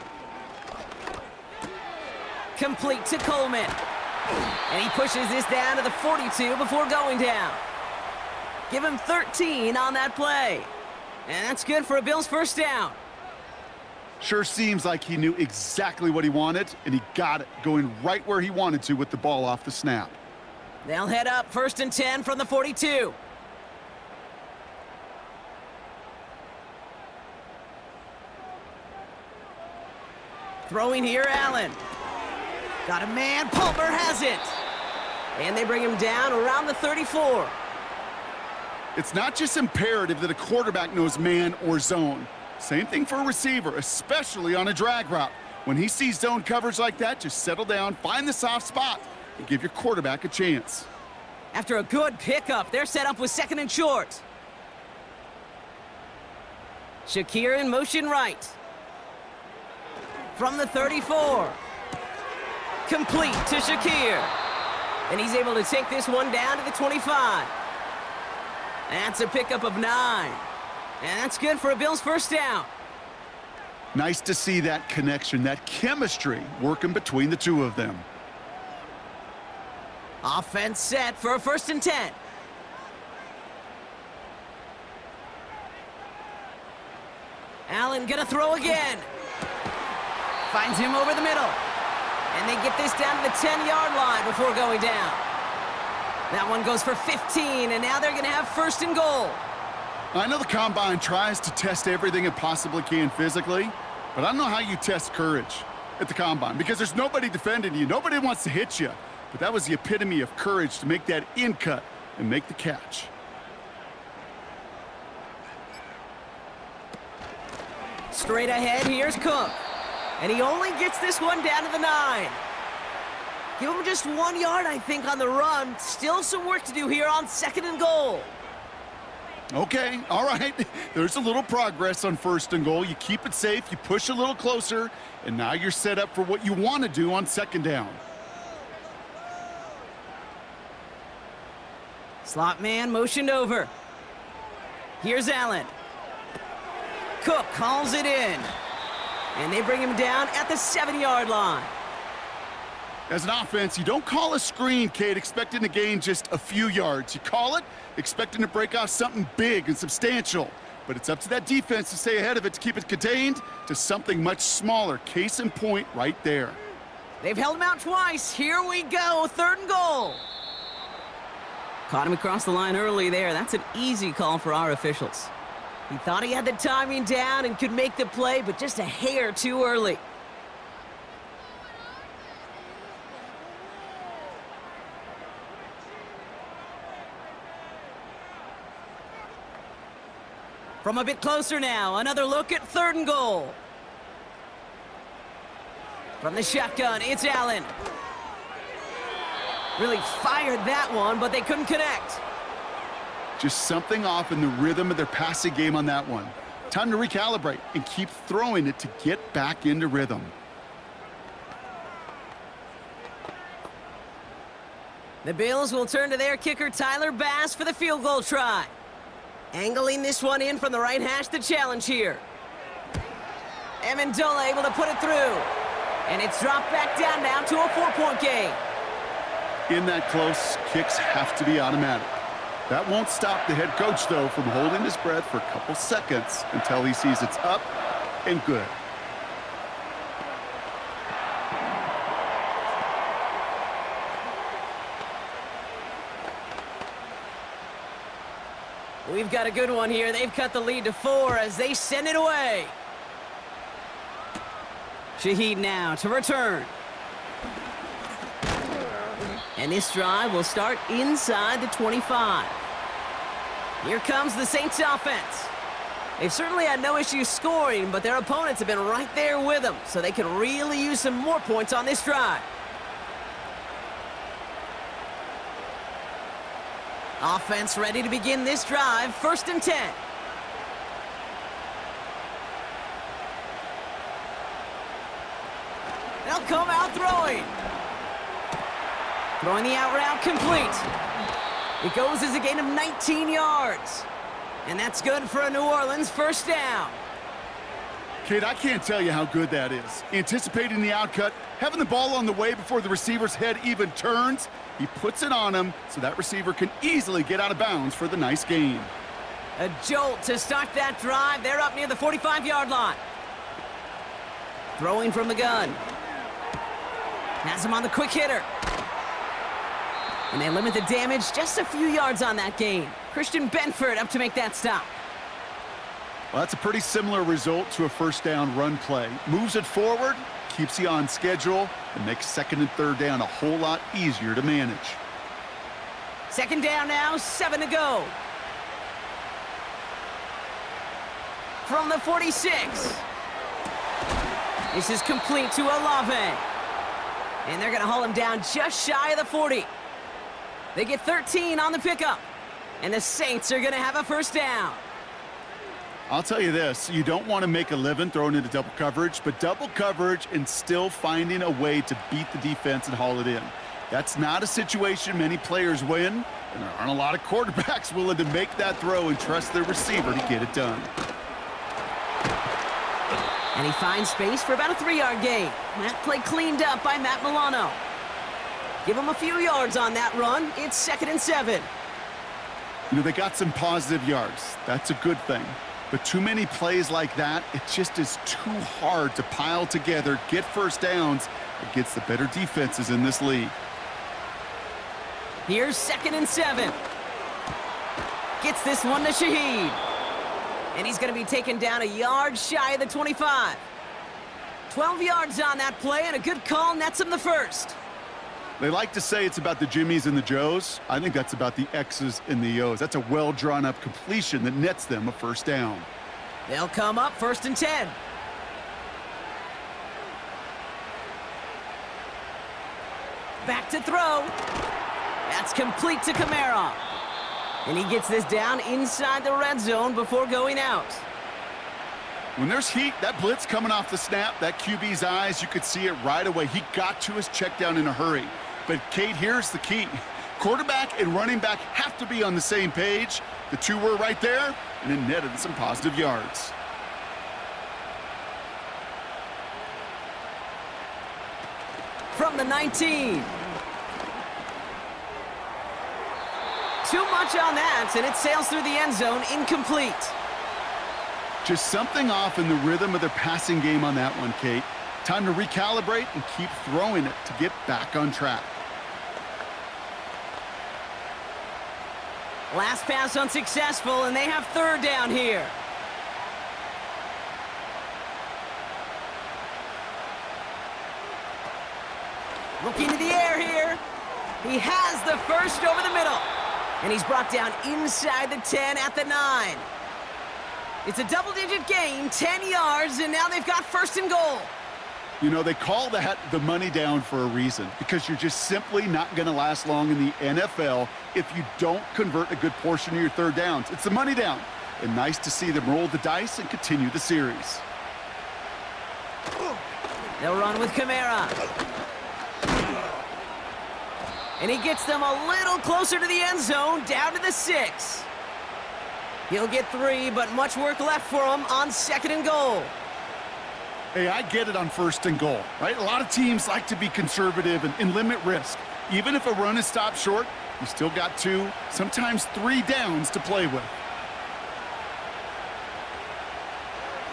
Complete to Coleman. And he pushes this down to the 42 before going down. Give him 13 on that play. And that's good for a Bills 1st down. Sure seems like he knew exactly what he wanted, and he got it, going right where he wanted to with the ball off the snap. They'll head up 1st and 10 from the 42. Throwing here, Allen. Got a man, Palmer has it. And they bring him down around the 34. It's not just imperative that a quarterback knows man or zone. Same thing for a receiver, especially on a drag route. When he sees zone coverage like that, just settle down, find the soft spot, and give your quarterback a chance. After a good pickup, they're set up with 2nd and short. Shakir in motion right. From the 34. Complete to Shakir. And he's able to take this one down to the 25. That's a pickup of 9. And that's good for a Bills 1st down. Nice to see that connection, that chemistry working between the 2 of them. Offense set for a 1st and 10. Allen gonna throw again. Finds him over the middle. And they get this down to the 10-yard line before going down. That one goes for 15, and now they're gonna have 1st and goal. I know the Combine tries to test everything it possibly can physically, but I don't know how you test courage. at the combine because there's nobody defending you. Nobody wants to hit you. But that was the epitome of courage to make that in cut and make the catch. Straight ahead, here's Cook. And he only gets this one down to the 9. Give him just 1 yard, I think, on the run. Still some work to do here on 2nd and goal. Okay, all right. There's a little progress on 1st and goal. You keep it safe, you push a little closer, and now you're set up for what you want to do on 2nd down. Slot man motioned over. Here's Allen. Cook calls it in. And they bring him down at the 7-yard line. As an offense, you don't call a screen, Kate, expecting to gain just a few yards. You call it expecting to break off something big and substantial. But it's up to that defense to stay ahead of it, to keep it contained to something much smaller. Case in point right there. They've held him out twice. Here we go, 3rd and goal. Caught him across the line early there. That's an easy call for our officials. He thought he had the timing down and could make the play, but just a hair too early. From a bit closer now, another look at 3rd and goal. From the shotgun, it's Allen. Really fired that one, but they couldn't connect. Just something off in the rhythm of their passing game on that one. Time to recalibrate and keep throwing it to get back into rhythm. The Bills will turn to their kicker, Tyler Bass, for the field goal try. Angling this one in from the right hash, the challenge here. Amendola able to put it through. And it's dropped back down now to a 4-point game. In that close, kicks have to be automatic. That won't stop the head coach, though, from holding his breath for a couple seconds until he sees it's up and good. We've got a good one here. They've cut the lead to 4 as they send it away. Shaheed now to return. And this drive will start inside the 25. Here comes the Saints offense. They've certainly had no issues scoring, but their opponents have been right there with them, so they can really use some more points on this drive. Offense ready to begin this drive, 1st and 10. They'll come out throwing. Throwing the out route complete. It goes as a gain of 19 yards. And that's good for a New Orleans 1st down. Kid, I can't tell you how good that is. Anticipating the outcut, having the ball on the way before the receiver's head even turns, he puts it on him so that receiver can easily get out of bounds for the nice gain. A jolt to start that drive. They're up near the 45-yard line. Throwing from the gun. Has him on the quick hitter. And they limit the damage just a few yards on that gain. Christian Benford up to make that stop. Well, that's a pretty similar result to a 1st down run play. Moves it forward, keeps you on schedule, and makes 2nd and 3rd down a whole lot easier to manage. 2nd down now, 7 to go. From the 46. This is complete to Olave. And they're going to haul him down just shy of the 40. They get 13 on the pickup. And the Saints are going to have a 1st down. I'll tell you this, you don't want to make a living throwing into double coverage, but double coverage and still finding a way to beat the defense and haul it in. That's not a situation many players win, and there aren't a lot of quarterbacks willing to make that throw and trust their receiver to get it done. And he finds space for about a 3-yard gain. That play cleaned up by Matt Milano. Give him a few yards on that run. It's 2nd and 7. You know, they got some positive yards. That's a good thing. But too many plays like that, it just is too hard to pile together, get 1st downs against the better defenses in this league. Here's 2nd and 7. Gets this one to Shaheed. And he's going to be taken down a yard shy of the 25. 12 yards on that play, and a good call nets him the first. They like to say it's about the Jimmies and the Joes. I think that's about the X's and the O's. That's a well-drawn-up completion that nets them a first down. They'll come up 1st and 10. Back to throw. That's complete to Kamara. And he gets this down inside the red zone before going out. When there's heat, that blitz coming off the snap, that QB's eyes, you could see it right away. He got to his check down in a hurry. But, Kate, here's the key. Quarterback and running back have to be on the same page. The two were right there, and it netted some positive yards. From the 19. Too much on that, and it sails through the end zone, incomplete. Just something off in the rhythm of their passing game on that one, Kate. Time to recalibrate and keep throwing it to get back on track. Last pass unsuccessful, and they have 3rd down here. Looking to the air here. He has the first over the middle. And he's brought down inside the 10 at the 9. It's a double-digit gain, 10 yards, and now they've got 1st and goal. You know, they call that the money down for a reason, because you're just simply not going to last long in the NFL if you don't convert a good portion of your 3rd downs. It's the money down. And nice to see them roll the dice and continue the series. They'll run with Kamara. And he gets them a little closer to the end zone, down to the 6. He'll get 3, but much work left for him on 2nd and goal. Hey, I get it on 1st and goal, right? A lot of teams like to be conservative and limit risk. Even if a run is stopped short, you still got 2, sometimes 3 downs to play with.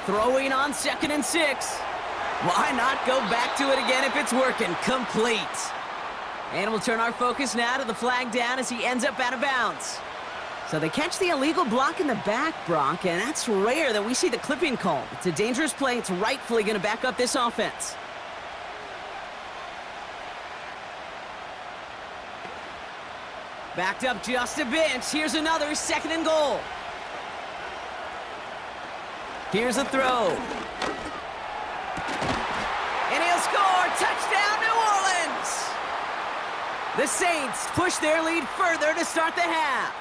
Throwing on 2nd and 6. Why not go back to it again if it's working? Complete. And we'll turn our focus now to the flag down as he ends up out of bounds. So they catch the illegal block in the back, Brock, and that's rare that we see the clipping call. It's a dangerous play. It's rightfully going to back up this offense. Backed up just a bit. Here's another 2nd and goal. Here's a throw. And he'll score. Touchdown, New Orleans. The Saints push their lead further to start the half.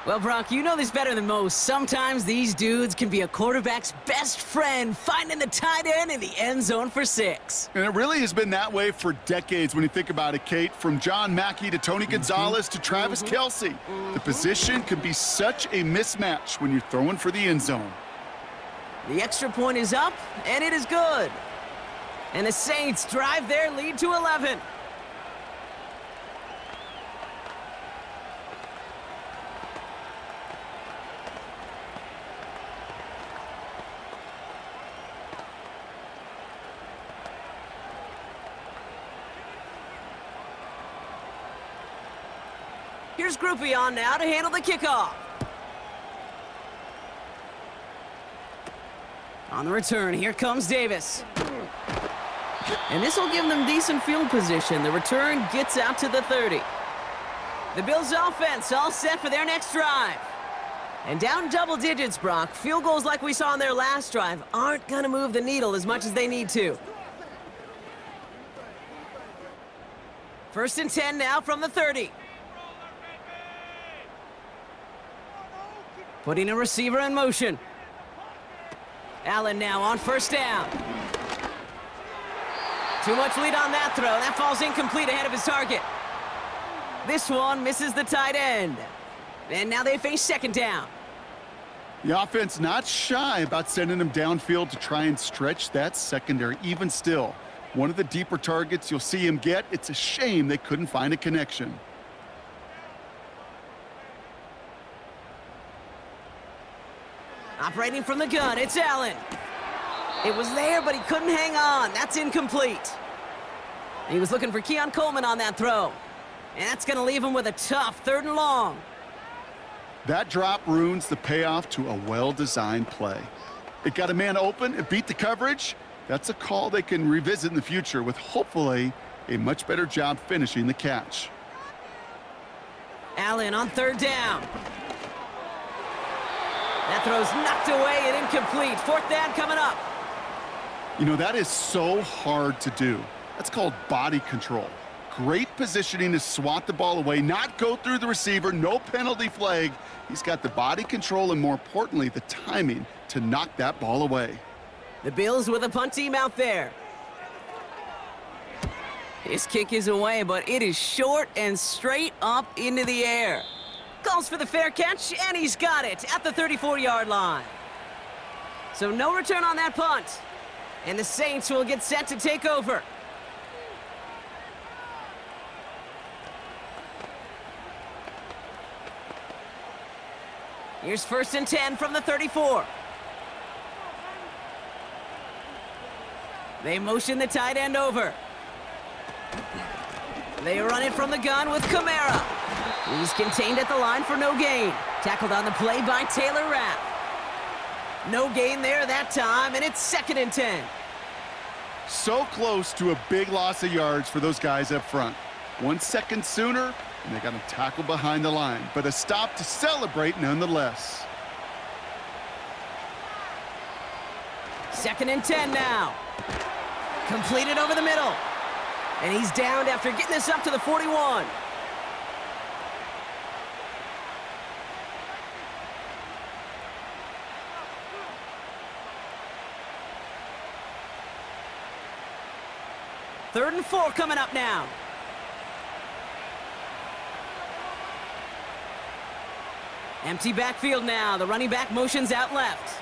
Well, Brock, you know this better than most. Sometimes these dudes can be a quarterback's best friend, finding the tight end in the end zone for 6. And it really has been that way for decades when you think about it, Kate. From John Mackey to Tony Gonzalez to Travis Kelce. The position can be such a mismatch when you're throwing for the end zone. The extra point is up, and it is good. And the Saints drive their lead to 11. Here's Groupie on now to handle the kickoff. On the return, here comes Davis. And this will give them decent field position. The return gets out to the 30. The Bills' offense all set for their next drive. And down double digits, Brock. Field goals like we saw on their last drive aren't going to move the needle as much as they need to. 1st and 10 now from the 30. Putting a receiver in motion. Allen now on 1st down. Too much lead on that throw. That falls incomplete ahead of his target. This one misses the tight end. And now they face 2nd down. The offense not shy about sending them downfield to try and stretch that secondary. Even still, one of the deeper targets you'll see him get. It's a shame they couldn't find a connection. Operating from the gun, it's Allen. It was there, but he couldn't hang on. That's incomplete. He was looking for Keon Coleman on that throw. And that's going to leave him with a tough 3rd and long. That drop ruins the payoff to a well-designed play. It got a man open, it beat the coverage, That's a call they can revisit in the future with hopefully a much better job finishing the catch. Allen on third down. That throw's knocked away and incomplete. Fourth down coming up. You know, that is so hard to do. That's called body control. Great positioning to swat the ball away, not go through the receiver, no penalty flag. He's got the body control and, more importantly, the timing to knock that ball away. The Bills with a punt team out there. His kick is away, but it is short and straight up into the air. Calls for the fair catch, and he's got it at the 34-yard line. So no return on that punt. And the Saints will get set to take over. Here's 1st and 10 from the 34. They motion the tight end over. They run it from the gun with Kamara. He's contained at the line for no gain. Tackled on the play by Taylor Rapp. No gain there that time, and it's 2nd and 10. So close to a big loss of yards for those guys up front. 1 second sooner, and they got him tackled behind the line. But a stop to celebrate nonetheless. 2nd and 10 now. Completed over the middle. And he's downed after getting this up to the 41. Third and 4 coming up now. Empty backfield now. The running back motions out left.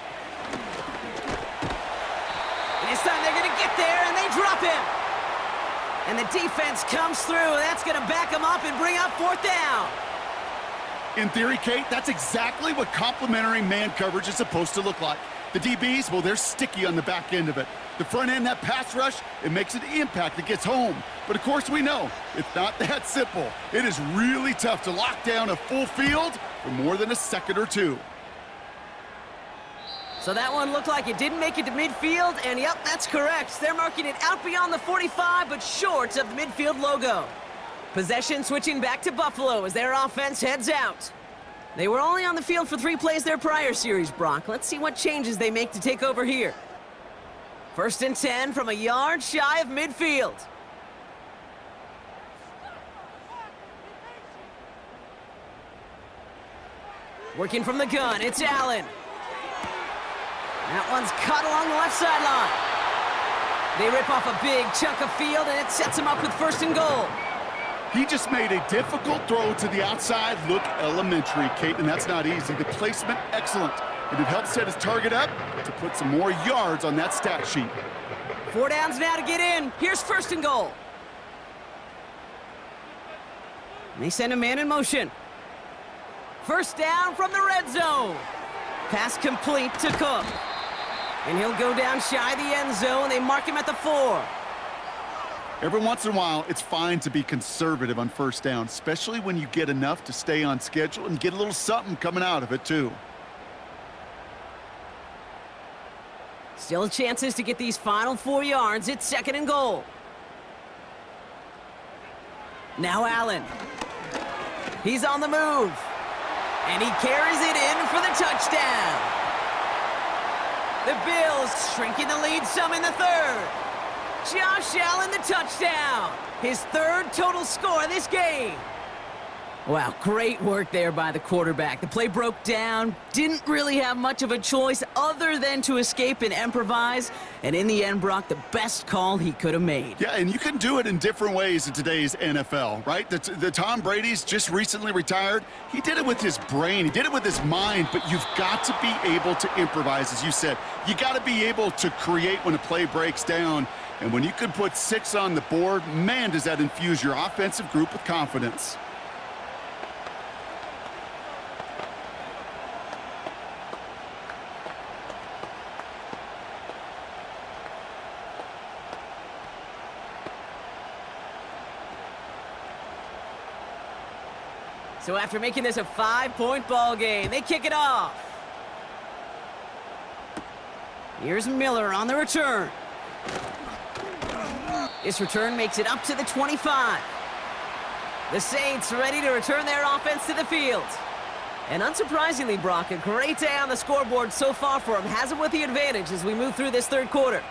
And this time they're going to get there, and they drop him. And the defense comes through. That's going to back him up and bring up 4th down. In theory, Kate, that's exactly what complementary man coverage is supposed to look like. The DBs, well, they're sticky on the back end of it. The front end, that pass rush, it makes an impact that gets home. But, of course, we know it's not that simple. It is really tough to lock down a full field for more than a second or two. So that one looked like it didn't make it to midfield, and yep, that's correct. They're marking it out beyond the 45, but short of the midfield logo. Possession switching back to Buffalo as their offense heads out. They were only on the field for 3 plays their prior series, Brock. Let's see what changes they make to take over here. 1st and 10 from a yard shy of midfield. Working from the gun, it's Allen. That one's cut along the left sideline. They rip off a big chunk of field, and it sets them up with 1st and goal. He just made a difficult throw to the outside look elementary, Kate, and that's not easy. The placement, excellent. And it helped set his target up to put some more yards on that stat sheet. 4 downs now to get in. Here's 1st and goal. And they send a man in motion. 1st down from the red zone. Pass complete to Cook. And he'll go down shy of the end zone. They mark him at the 4. Every once in a while, it's fine to be conservative on 1st down, especially when you get enough to stay on schedule and get a little something coming out of it, too. Still chances to get these final 4 yards. It's 2nd and goal. Now Allen. He's on the move. And he carries it in for the touchdown. The Bills shrinking the lead some in the 3rd. Josh Allen, the touchdown. His 3rd total score this game. Wow, great work there by the quarterback. The play broke down, didn't really have much of a choice other than to escape and improvise, and in the end, Brock, the best call he could have made. Yeah, and you can do it in different ways in today's NFL, right? The Tom Brady's just recently retired. He did it with his brain. He did it with his mind, but you've got to be able to improvise, as you said. You got to be able to create when a play breaks down, and when you can put 6 on the board, man, does that infuse your offensive group with confidence. So after making this a 5-point ball game, they kick it off. Here's Miller on the return. This return makes it up to the 25. The Saints ready to return their offense to the field. And unsurprisingly, Brock, a great day on the scoreboard so far for him. Has him with the advantage as we move through this third quarter.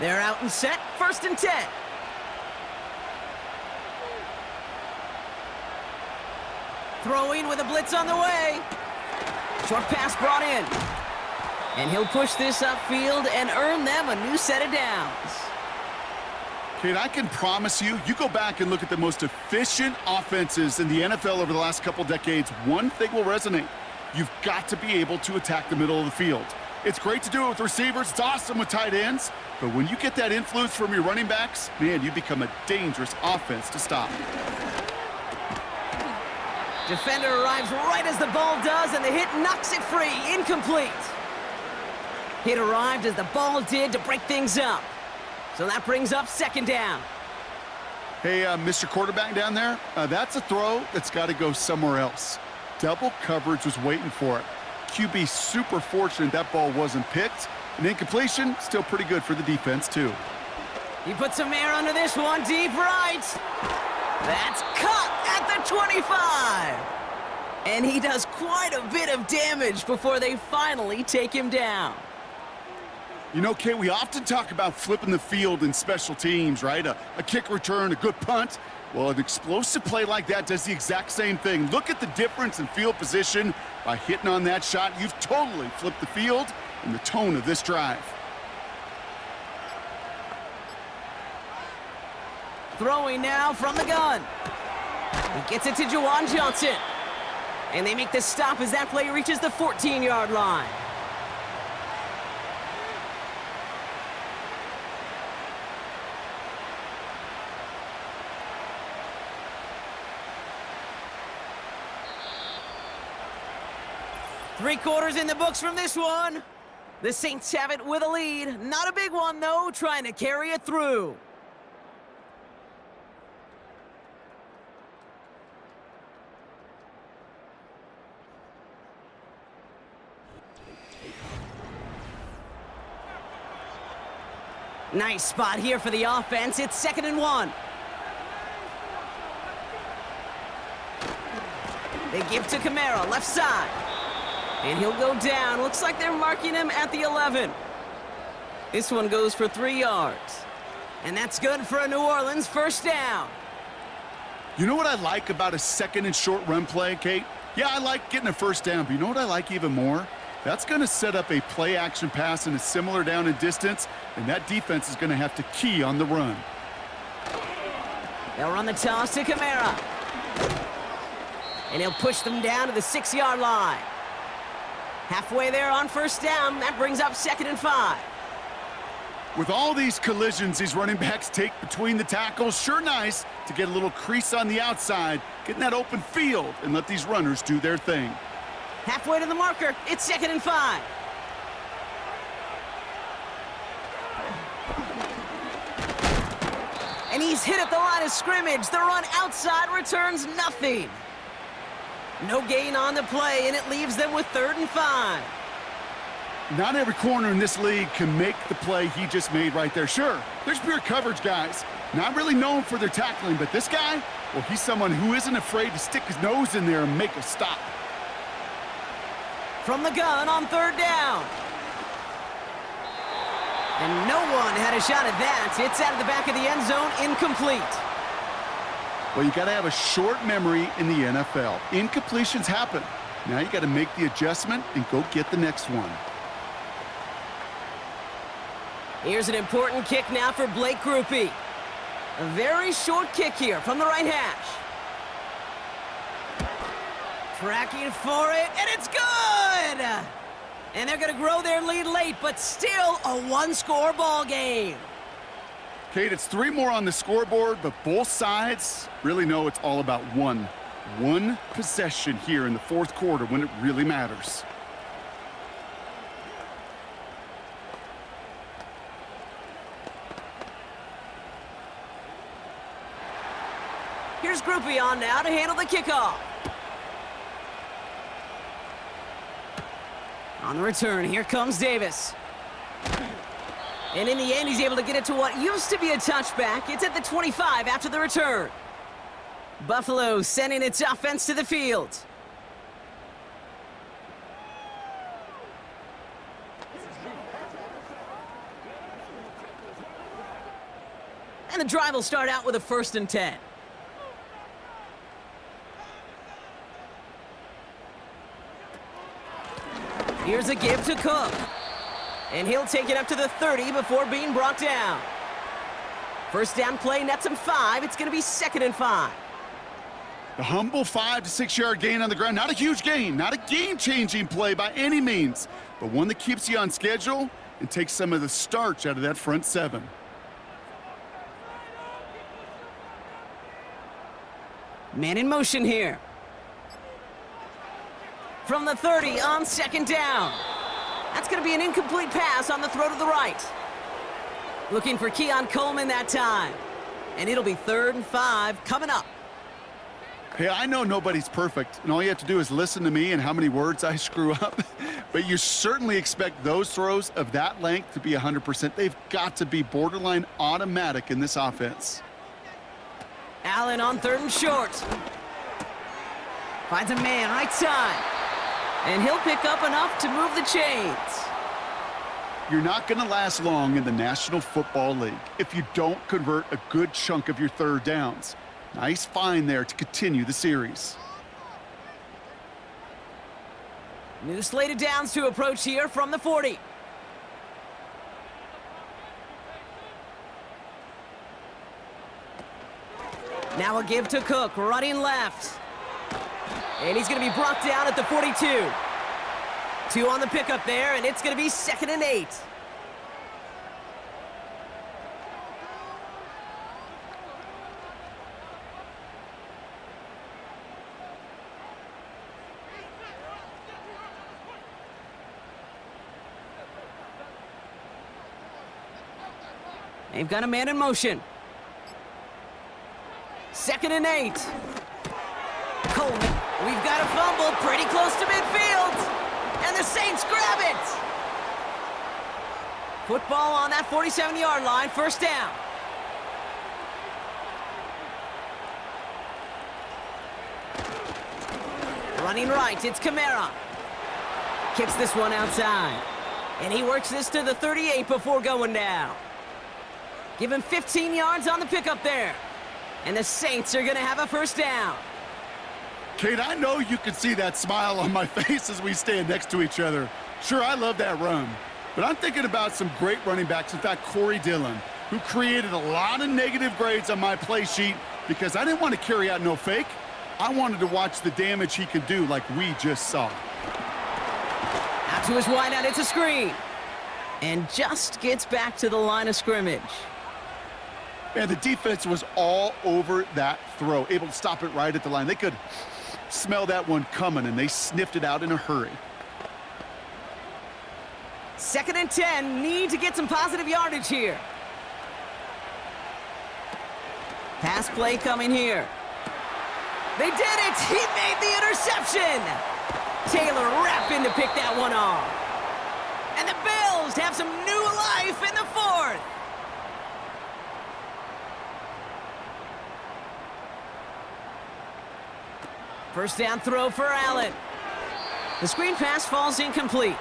They're out and set, 1st and 10. Throwing with a blitz on the way. Short pass brought in. And he'll push this upfield and earn them a new set of downs. Kate, I can promise you, you go back and look at the most efficient offenses in the NFL over the last couple decades, one thing will resonate. You've got to be able to attack the middle of the field. It's great to do it with receivers. It's awesome with tight ends. But when you get that influence from your running backs, man, you become a dangerous offense to stop. Defender arrives right as the ball does, and the hit knocks it free. Incomplete. Hit arrived as the ball did to break things up. So that brings up 2nd down. Hey, Mr. Quarterback down there, that's a throw that's got to go somewhere else. Double coverage was waiting for it. QB super fortunate that ball wasn't picked. An incompletion, still pretty good for the defense, too. He puts some air under this one, deep right. That's cut at the 25. And he does quite a bit of damage before they finally take him down. You know, Kay, we often talk about flipping the field in special teams, right? A kick return, a good punt. Well, an explosive play like that does the exact same thing. Look at the difference in field position. By hitting on that shot, you've totally flipped the field and the tone of this drive. Throwing now from the gun. He gets it to Juwan Johnson. And they make the stop as that play reaches the 14-yard line. Three quarters in the books from this one. The Saints have it with a lead. Not a big one, though, trying to carry it through. Nice spot here for the offense. It's 2nd and 1. They give to Kamara, left side. And he'll go down. Looks like they're marking him at the 11. This one goes for 3 yards. And that's good for a New Orleans 1st down. You know what I like about a 2nd and short run play, Kate? Yeah, I like getting a 1st down, but you know what I like even more? That's going to set up a play-action pass in a similar down and distance, and that defense is going to have to key on the run. They'll run the toss to Kamara. And he'll push them down to the 6-yard line. Halfway there on 1st down, that brings up 2nd and 5. With all these collisions these running backs take between the tackles, sure nice to get a little crease on the outside, get in that open field, and let these runners do their thing. Halfway to the marker, it's 2nd and 5. And he's hit at the line of scrimmage. The run outside returns nothing. No gain on the play, and it leaves them with 3rd and 5. Not every corner in this league can make the play he just made right there. Sure, there's pure coverage guys. Not really known for their tackling, but this guy, well, he's someone who isn't afraid to stick his nose in there and make a stop. From the gun on 3rd down. And no one had a shot at that. It's out of the back of the end zone, incomplete. Well, you got to have a short memory in the NFL. Incompletions happen. Now you got to make the adjustment and go get the next one. Here's an important kick now for Blake Grupe. A very short kick here from the right hash. Tracking for it, and it's good! And they're going to grow their lead late, but still a one-score ball game. Kate, it's 3 more on the scoreboard, but both sides really know it's all about one possession here in the 4th quarter when it really matters. Here's Grupe on now to handle the kickoff. On the return, here comes Davis. And in the end, he's able to get it to what used to be a touchback. It's at the 25 after the return. Buffalo sending its offense to the field. And the drive will start out with a 1st and 10. Here's a give to Cook. And he'll take it up to the 30 before being brought down. First down play nets him 5. It's going to be 2nd and 5. The humble 5 to 6 yard gain on the ground. Not a huge gain, not a game-changing play by any means, but one that keeps you on schedule and takes some of the starch out of that front 7. Man in motion here. From the 30 on 2nd down. That's going to be an incomplete pass on the throw to the right. Looking for Keon Coleman that time. And it'll be 3rd and 5 coming up. Hey, I know nobody's perfect, and all you have to do is listen to me and how many words I screw up. But you certainly expect those throws of that length to be 100%. They've got to be borderline automatic in this offense. Allen on 3rd and short. Finds a man right side. And he'll pick up enough to move the chains. You're not going to last long in the National Football League if you don't convert a good chunk of your 3rd downs. Nice find there to continue the series. New slated downs to approach here from the 40. Now a give to Cook, running left. And he's going to be brought down at the 42. 2 on the pickup there, and it's going to be 2nd and 8. They've got a man in motion. 2nd and 8. Coleman, we've got a fumble pretty close to midfield. And the Saints grab it. Football on that 47-yard line, 1st down. Running right, it's Kamara. Kicks this one outside. And he works this to the 38 before going down. Give him 15 yards on the pickup there. And the Saints are going to have a 1st down. Kate, I know you can see that smile on my face as we stand next to each other. Sure, I love that run. But I'm thinking about some great running backs. In fact, Corey Dillon, who created a lot of negative grades on my play sheet because I didn't want to carry out no fake. I wanted to watch the damage he could do like we just saw. Out to his wideout, it's a screen. And just gets back to the line of scrimmage. And the defense was all over that throw, able to stop it right at the line. They could smell that one coming, and they sniffed it out in a hurry. 2nd and 10, need to get some positive yardage here. Pass play coming here. They did it! He made the interception! Taylor rapping to pick that one off. And the Bills have some new life in the 4th. First down throw for Allen. The screen pass falls incomplete.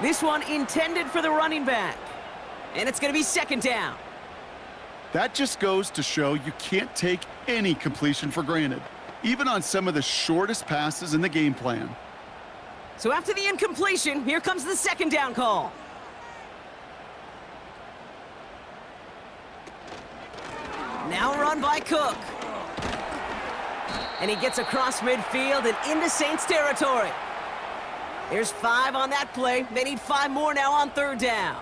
This one intended for the running back. And it's going to be 2nd down. That just goes to show you can't take any completion for granted, even on some of the shortest passes in the game plan. So after the incompletion, here comes the 2nd down call. Now run by Cook. And he gets across midfield and into Saints territory. There's 5 on that play. They need 5 more now on 3rd down.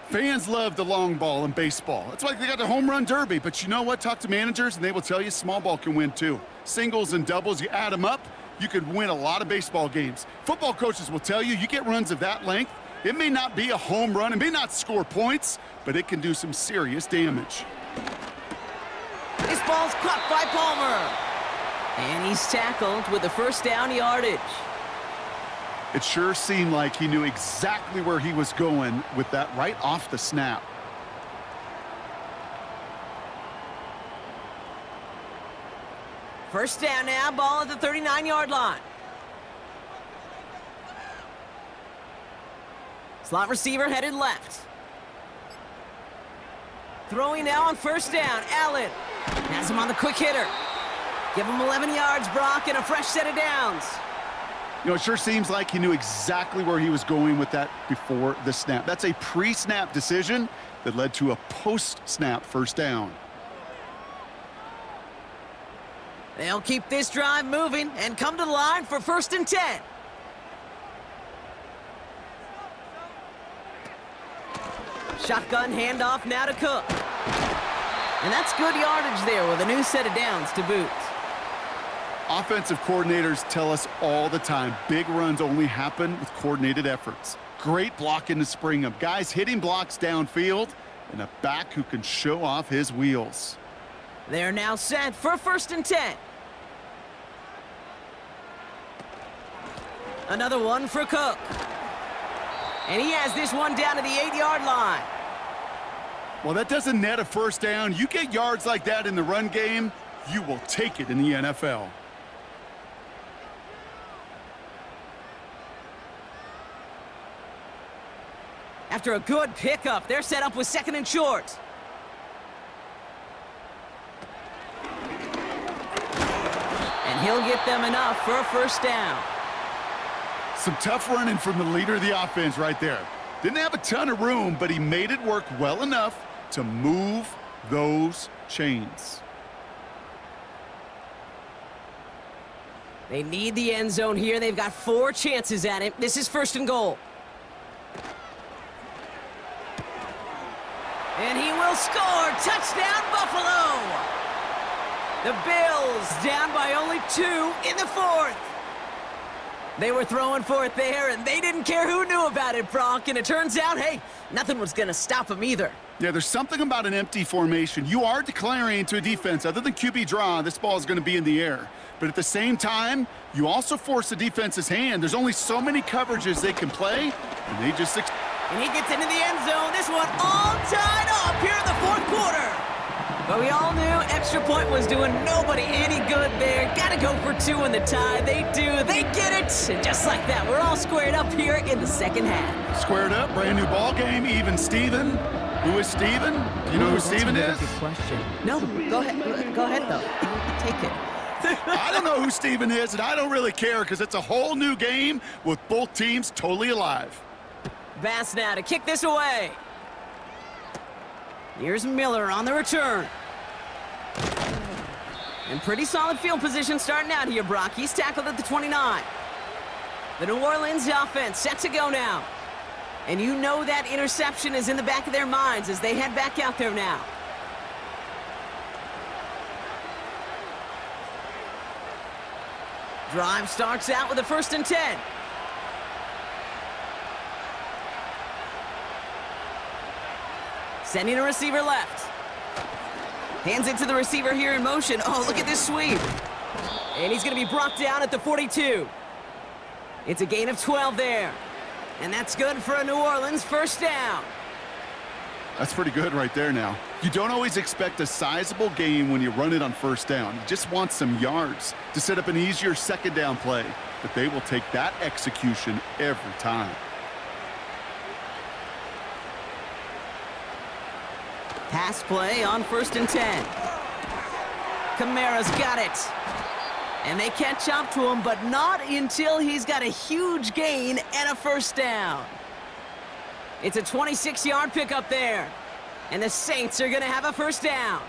Fans love the long ball in baseball. That's why they got the home run derby. But you know what? Talk to managers, and they will tell you small ball can win too. Singles and doubles, you add them up, you could win a lot of baseball games. Football coaches will tell you, you get runs of that length, it may not be a home run, it may not score points, but it can do some serious damage. This ball's caught by Palmer. And he's tackled with the 1st down yardage. It sure seemed like he knew exactly where he was going with that right off the snap. First down now, ball at the 39-yard line. Slot receiver headed left. Throwing now on first down, Allen. Has him on the quick hitter. Give him 11 yards, Brock, and a fresh set of downs. You know, it sure seems like he knew exactly where he was going with that before the snap. That's a pre-snap decision that led to a post-snap first down. They'll keep this drive moving and come to the line for 1st and 10. Shotgun handoff now to Cook. And that's good yardage there with a new set of downs to boot. Offensive coordinators tell us all the time, big runs only happen with coordinated efforts. Great blocking to spring them. Guys hitting blocks downfield and a back who can show off his wheels. They're now set for 1st and 10. Another one for Cook. And he has this one down to the 8-yard line. Well, that doesn't net a first down. You get yards like that in the run game, you will take it in the NFL. After a good pickup, they're set up with 2nd and short. And he'll get them enough for a first down. Some tough running from the leader of the offense right there. Didn't have a ton of room, but he made it work well enough to move those chains. They need the end zone here. They've got 4 chances at it. This is 1st and goal. And he will score. Touchdown, Buffalo! The Bills down by only 2 in the 4th. They were throwing for it there, and they didn't care who knew about it, Brock. And it turns out, hey, nothing was going to stop them either. Yeah, there's something about an empty formation. You are declaring to a defense, other than QB draw, this ball is going to be in the air. But at the same time, you also force the defense's hand. There's only so many coverages they can play, and they just... And he gets into the end zone. This one all tied up here in the 4th quarter. But we all knew extra point was doing nobody any good there. Got to go for 2 in the tie. They do. They get it. And just like that, we're all squared up here in the 2nd half. Squared up, brand new ball game, even Steven. Who is Steven? Do you know who Steven is? Good question. No, go ahead. Go ahead, though. Take it. I don't know who Steven is, and I don't really care because it's a whole new game with both teams totally alive. Bass now to kick this away. Here's Miller on the return. And pretty solid field position starting out here, Brock. He's tackled at the 29. The New Orleans offense set to go now. And you know that interception is in the back of their minds as they head back out there now. Drive starts out with a 1st and 10. Sending a receiver left. Hands it to the receiver here in motion. Oh, look at this sweep. And he's going to be brought down at the 42. It's a gain of 12 there. And that's good for a New Orleans first down. That's pretty good right there now. You don't always expect a sizable gain when you run it on first down. You just want some yards to set up an easier 2nd down play. But they will take that execution every time. Pass play on 1st and 10. Kamara's got it. And they catch up to him, but not until he's got a huge gain and a first down. It's a 26-yard pickup there. And the Saints are going to have a first down.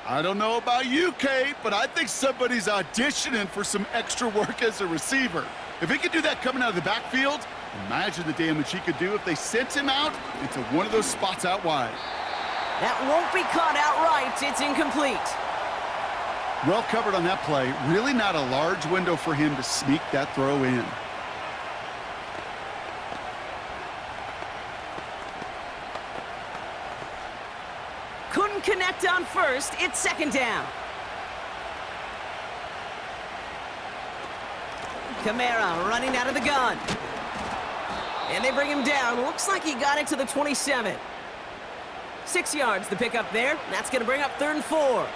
I don't know about you, Kate, but I think somebody's auditioning for some extra work as a receiver. If he could do that coming out of the backfield, imagine the damage he could do if they sent him out into one of those spots out wide. That won't be caught outright. It's incomplete. Well covered on that play. Really not a large window for him to sneak that throw in. Couldn't connect on first. It's 2nd down. Kamara running out of the gun. And they bring him down. Looks like he got it to the 27. 6 yards the pick up there. That's going to bring up 3rd and 4.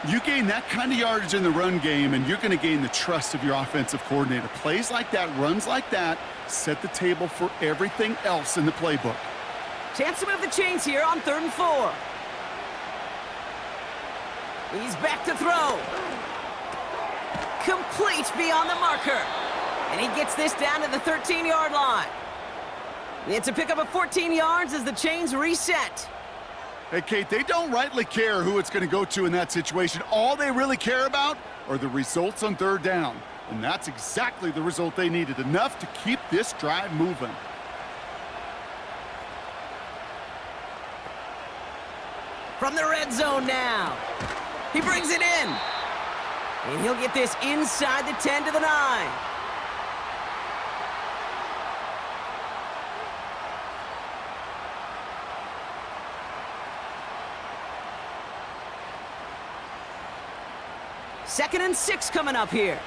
You gain that kind of yardage in the run game, and you're going to gain the trust of your offensive coordinator. Plays like that, runs like that, set the table for everything else in the playbook. Chance to move the chains here on 3rd and 4. He's back to throw. Complete beyond the marker. And he gets this down to the 13-yard line. It's a pickup of 14 yards as the chains reset. Hey, Kate, they don't rightly care who it's going to go to in that situation. All they really care about are the results on 3rd down. And that's exactly the result they needed, enough to keep this drive moving. From the red zone now. He brings it in. And he'll get this inside the 10 to the 9. Second and 6 coming up here.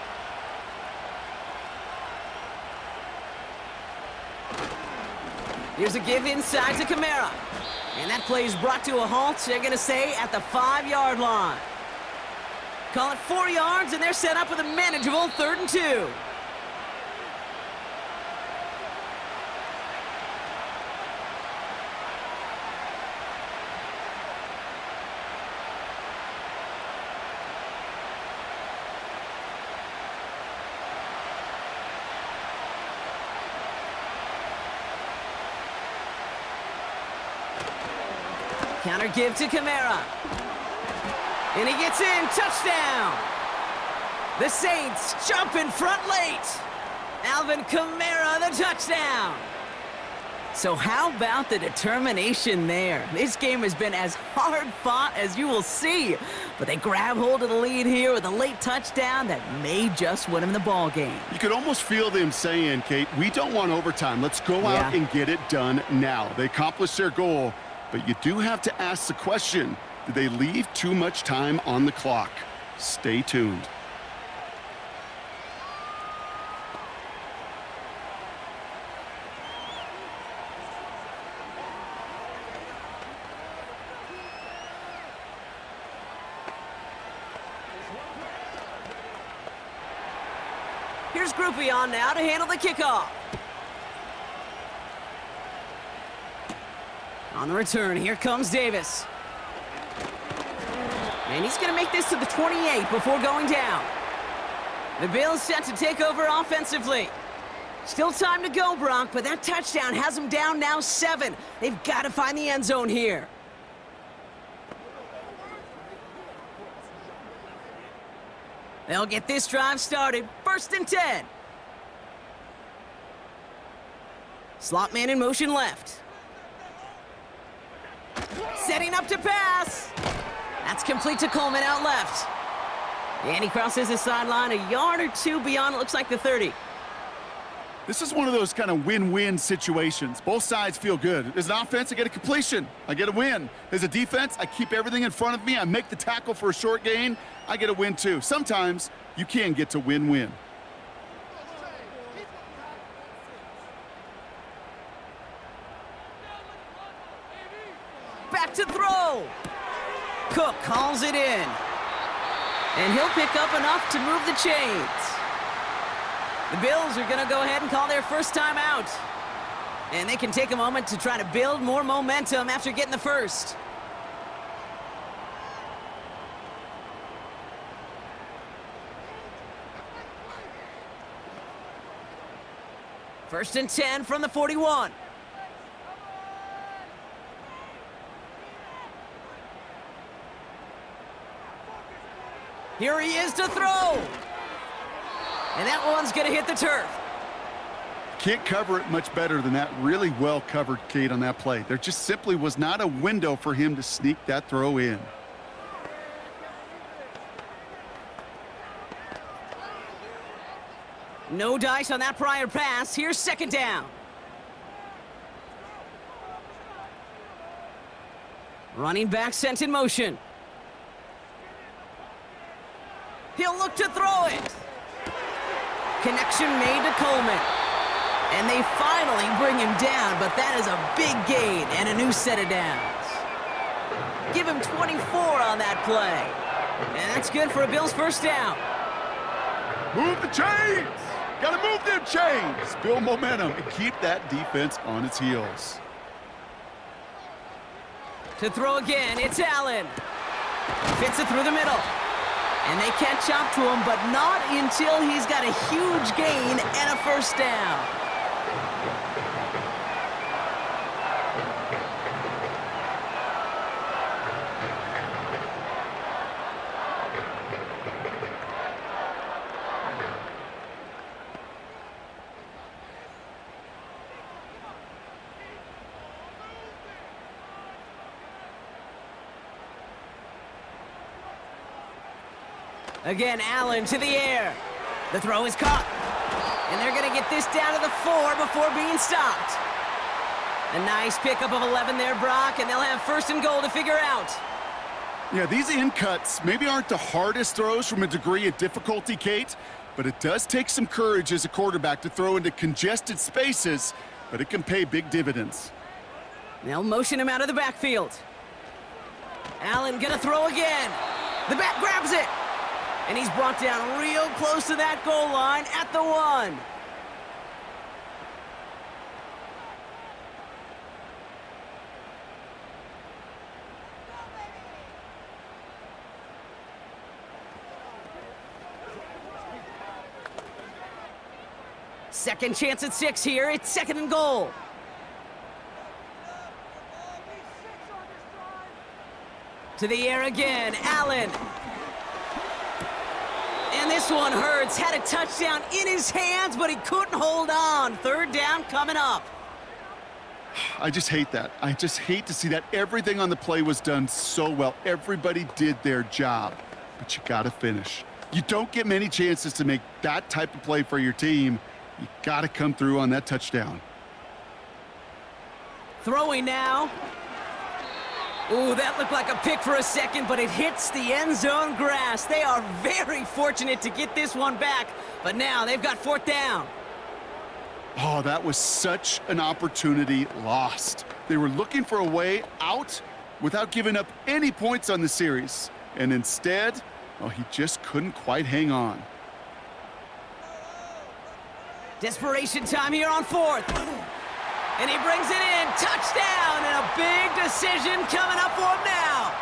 Here's a give inside to Kamara. And that play is brought to a halt, they're going to say, at the 5-yard line. Call it 4 yards, and they're set up with a manageable 3rd and 2. Counter give to Kamara. And he gets in. Touchdown. The Saints jump in front late. Alvin Kamara, the touchdown. So how about the determination there? This game has been as hard fought as you will see. But they grab hold of the lead here with a late touchdown that may just win them the ball game. You could almost feel them saying, Kate, we don't want overtime. Let's go out and get it done now. They accomplished their goal. But you do have to ask the question, did they leave too much time on the clock? Stay tuned. Here's Groupie on now to handle the kickoff. On the return, here comes Davis. And he's going to make this to the 28 before going down. The Bills set to take over offensively. Still time to go, Brock, but that touchdown has them down now 7. They've got to find the end zone here. They'll get this drive started. 1st and 10. Slot man in motion left. Setting up to pass. That's complete to Coleman out left. And he crosses the sideline a yard or 2 beyond, it looks like the 30. This is one of those kind of win-win situations. Both sides feel good. As an offense, I get a completion. I get a win. As a defense, I keep everything in front of me. I make the tackle for a short gain. I get a win too. Sometimes you can get to win-win. Back to throw. Cook calls it in. And he'll pick up enough to move the chains. The Bills are going to go ahead and call their first time out. And they can take a moment to try to build more momentum after getting the first. First and 10 from the 41. Here he is to throw. And that one's going to hit the turf. Can't cover it much better than that. Really well covered, Kate, on that play. There just simply was not a window for him to sneak that throw in. No dice on that prior pass. Here's 2nd down. Running back sent in motion. He'll look to throw it. Connection made to Coleman. And they finally bring him down, but that is a big gain and a new set of downs. Give him 24 on that play. And that's good for a Bills first down. Move the chains! Gotta move them chains! Build momentum and keep that defense on its heels. To throw again, it's Allen. Fits it through the middle. And they catch up to him, but not until he's got a huge gain and a first down. Again, Allen to the air. The throw is caught. And they're going to get this down to the 4 before being stopped. A nice pickup of 11 there, Brock, and they'll have first and goal to figure out. Yeah, these in cuts maybe aren't the hardest throws from a degree of difficulty, Kate, but it does take some courage as a quarterback to throw into congested spaces, but it can pay big dividends. They'll motion him out of the backfield. Allen going to throw again. The back grabs it. And he's brought down real close to that goal line at the 1. Second chance at 6 here. It's second and goal. To the air again, Allen. And this one hurts. Had a touchdown in his hands, but he couldn't hold on. Third down coming up. I just hate that. I just hate to see that. Everything on the play was done so well. Everybody did their job, but you got to finish. You don't get many chances to make that type of play for your team. You got to come through on that touchdown. Throwing now. Ooh, that looked like a pick for a second, but it hits the end zone grass. They are very fortunate to get this one back, but now they've got fourth down. Oh, that was such an opportunity lost. They were looking for a way out without giving up any points on the series. And instead, well, he just couldn't quite hang on. Desperation time here on fourth. And he brings it in. Touchdown! And a big decision coming up for him now.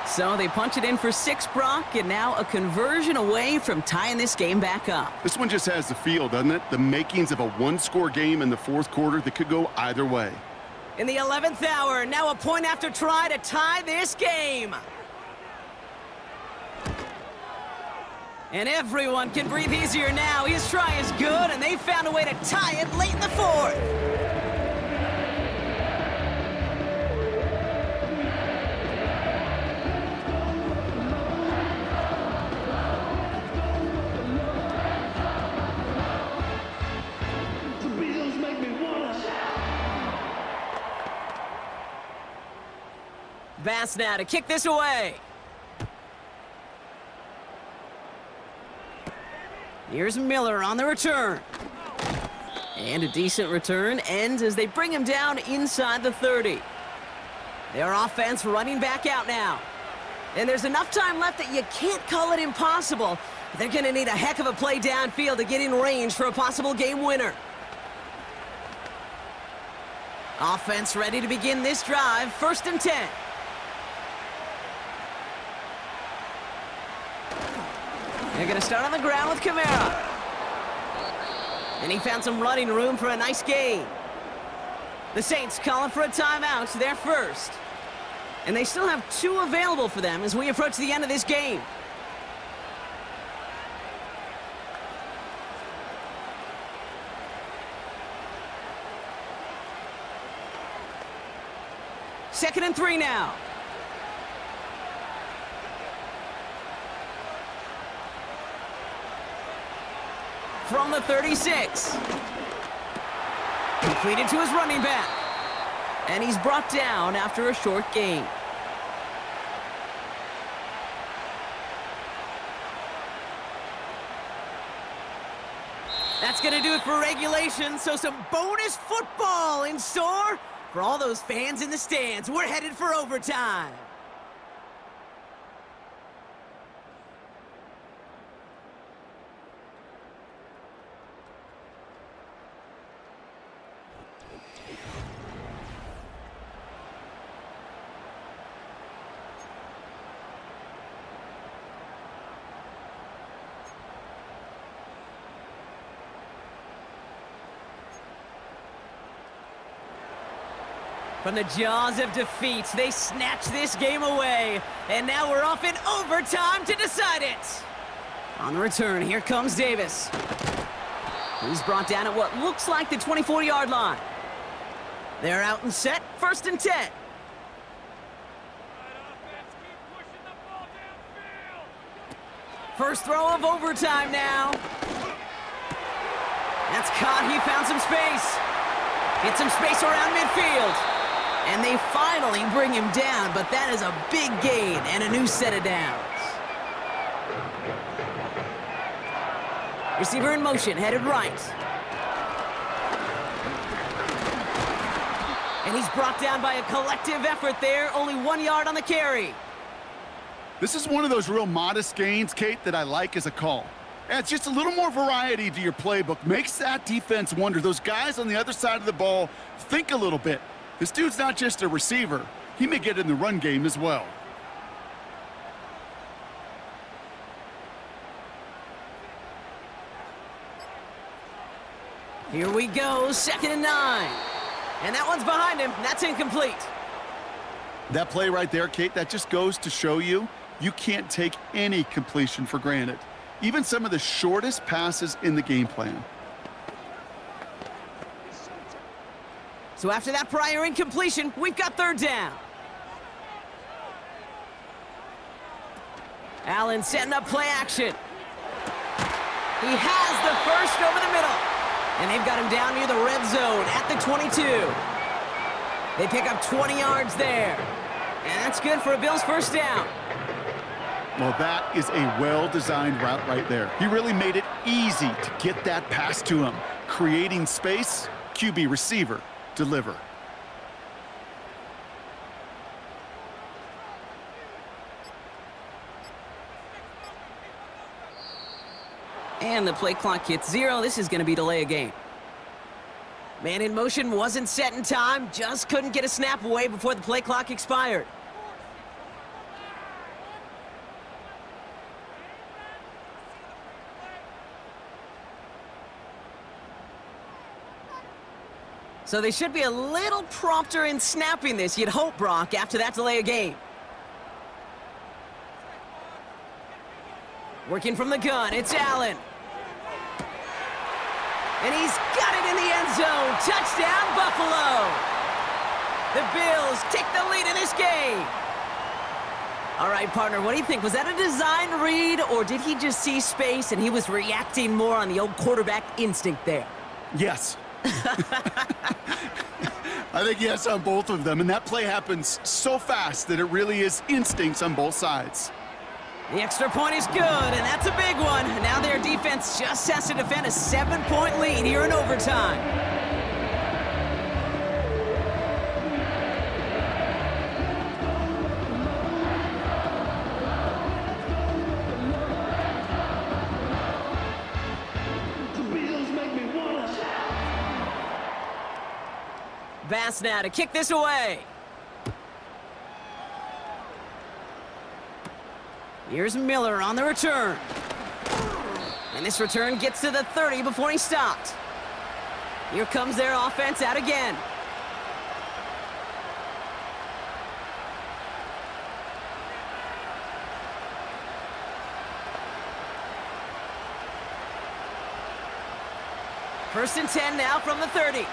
So they punch it in for 6, Brock, and now a conversion away from tying this game back up. This one just has the feel, doesn't it? The makings of a one-score game in the fourth quarter that could go either way. In the 11th hour, now a point after try to tie this game. And everyone can breathe easier now. His try is good, and they found a way to tie it late in the fourth. Bass now to kick this away. Here's Miller on the return. And a decent return ends as they bring him down inside the 30. Their offense running back out now. And there's enough time left that you can't call it impossible. They're going to need a heck of a play downfield to get in range for a possible game winner. Offense ready to begin this drive. 1st and 10. They're going to start on the ground with Kamara. And he found some running room for a nice gain. The Saints calling for a timeout, their first. And they still have 2 available for them as we approach the end of this game. Second and 3 now. From the 36. Completed to his running back. And he's brought down after a short gain. That's going to do it for regulation, so some bonus football in store for all those fans in the stands. We're headed for overtime. From the jaws of defeat, they snatch this game away. And now we're off in overtime to decide it. On the return, here comes Davis. He's brought down at what looks like the 24-yard line. They're out and set, 1st and 10. First throw of overtime now. That's caught, he found some space. Get some space around midfield. And they finally bring him down, but that is a big gain and a new set of downs. Receiver in motion, headed right. And he's brought down by a collective effort there, only 1 yard on the carry. This is one of those real modest gains, Kate, that I like as a call. Adds just a little more variety to your playbook. Makes that defense wonder. Those guys on the other side of the ball think a little bit. This dude's not just a receiver. He may get in the run game as well. Here we go, 2nd and 9. And that one's behind him. That's incomplete. That play right there, Kate, that just goes to show you can't take any completion for granted. Even some of the shortest passes in the game plan. So after that prior incompletion, we've got 3rd down. Allen setting up play action. He has the first over the middle. And they've got him down near the red zone at the 22. They pick up 20 yards there. And that's good for a Bills 1st down. Well, that is a well-designed route right there. He really made it easy to get that pass to him. Creating space, QB receiver. Deliver. And the play clock hits 0. This is going to be delay a game. Man in motion wasn't set in time. Just couldn't get a snap away before the play clock expired. So they should be a little prompter in snapping this, you'd hope, Brock, after that delay of game. Working from the gun, it's Allen. And he's got it in the end zone. Touchdown, Buffalo. The Bills take the lead in this game. All right, partner, what do you think? Was that a design read, or did he just see space and he was reacting more on the old quarterback instinct there? Yes. I think yes on both of them, and that play happens so fast that it really is instincts on both sides. The extra point is good, and that's a big one. Now their defense just has to defend a 7-point lead here in overtime. Bass now to kick this away. Here's Miller on the return. And this return gets to the 30 before he stopped. Here comes their offense out again. First and 10 now from the 30.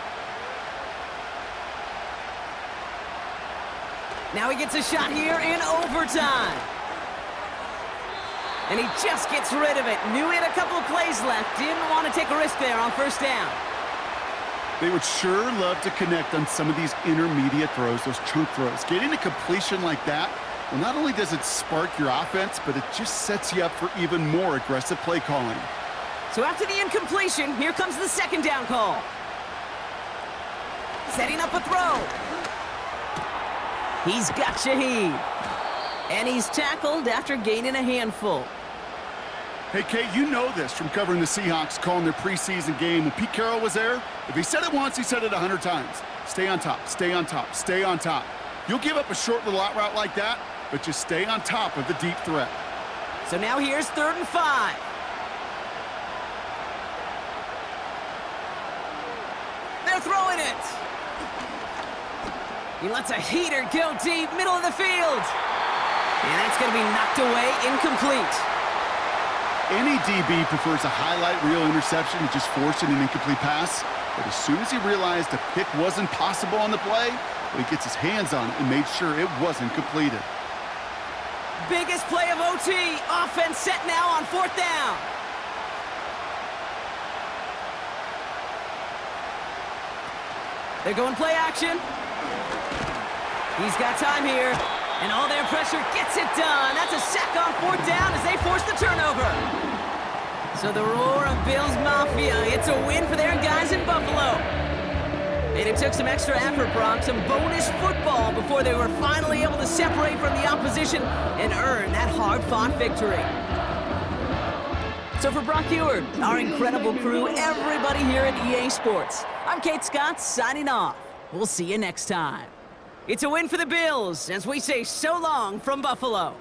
Now he gets a shot here in overtime. And he just gets rid of it. Knew he had a couple of plays left. Didn't want to take a risk there on first down. They would sure love to connect on some of these intermediate throws, those chunk throws. Getting a completion like that, well, not only does it spark your offense, but it just sets you up for even more aggressive play calling. So after the incompletion, here comes the second down call. Setting up a throw. He's got Shaheed. And he's tackled after gaining a handful. Hey, Kate, you know this from covering the Seahawks, calling their preseason game. When Pete Carroll was there, if he said it once, he said it 100 times. Stay on top, stay on top, stay on top. You'll give up a short little out route like that, but just stay on top of the deep threat. So now here's 3rd and 5. They're throwing it. He lets a heater go deep, middle of the field. And that's going to be knocked away, incomplete. Any DB prefers a highlight reel interception to just forcing an incomplete pass. But as soon as he realized a pick wasn't possible on the play, he gets his hands on it and made sure it wasn't completed. Biggest play of OT. Offense set now on 4th down. They're going play action. He's got time here. And all their pressure gets it done. That's a sack on 4th down as they force the turnover. So the roar of Bills Mafia, it's a win for their guys in Buffalo. And it took some extra effort, Brock, some bonus football before they were finally able to separate from the opposition and earn that hard-fought victory. So for Brock Eward, our incredible crew, everybody here at EA Sports, I'm Kate Scott signing off. We'll see you next time. It's a win for the Bills as we say so long from Buffalo.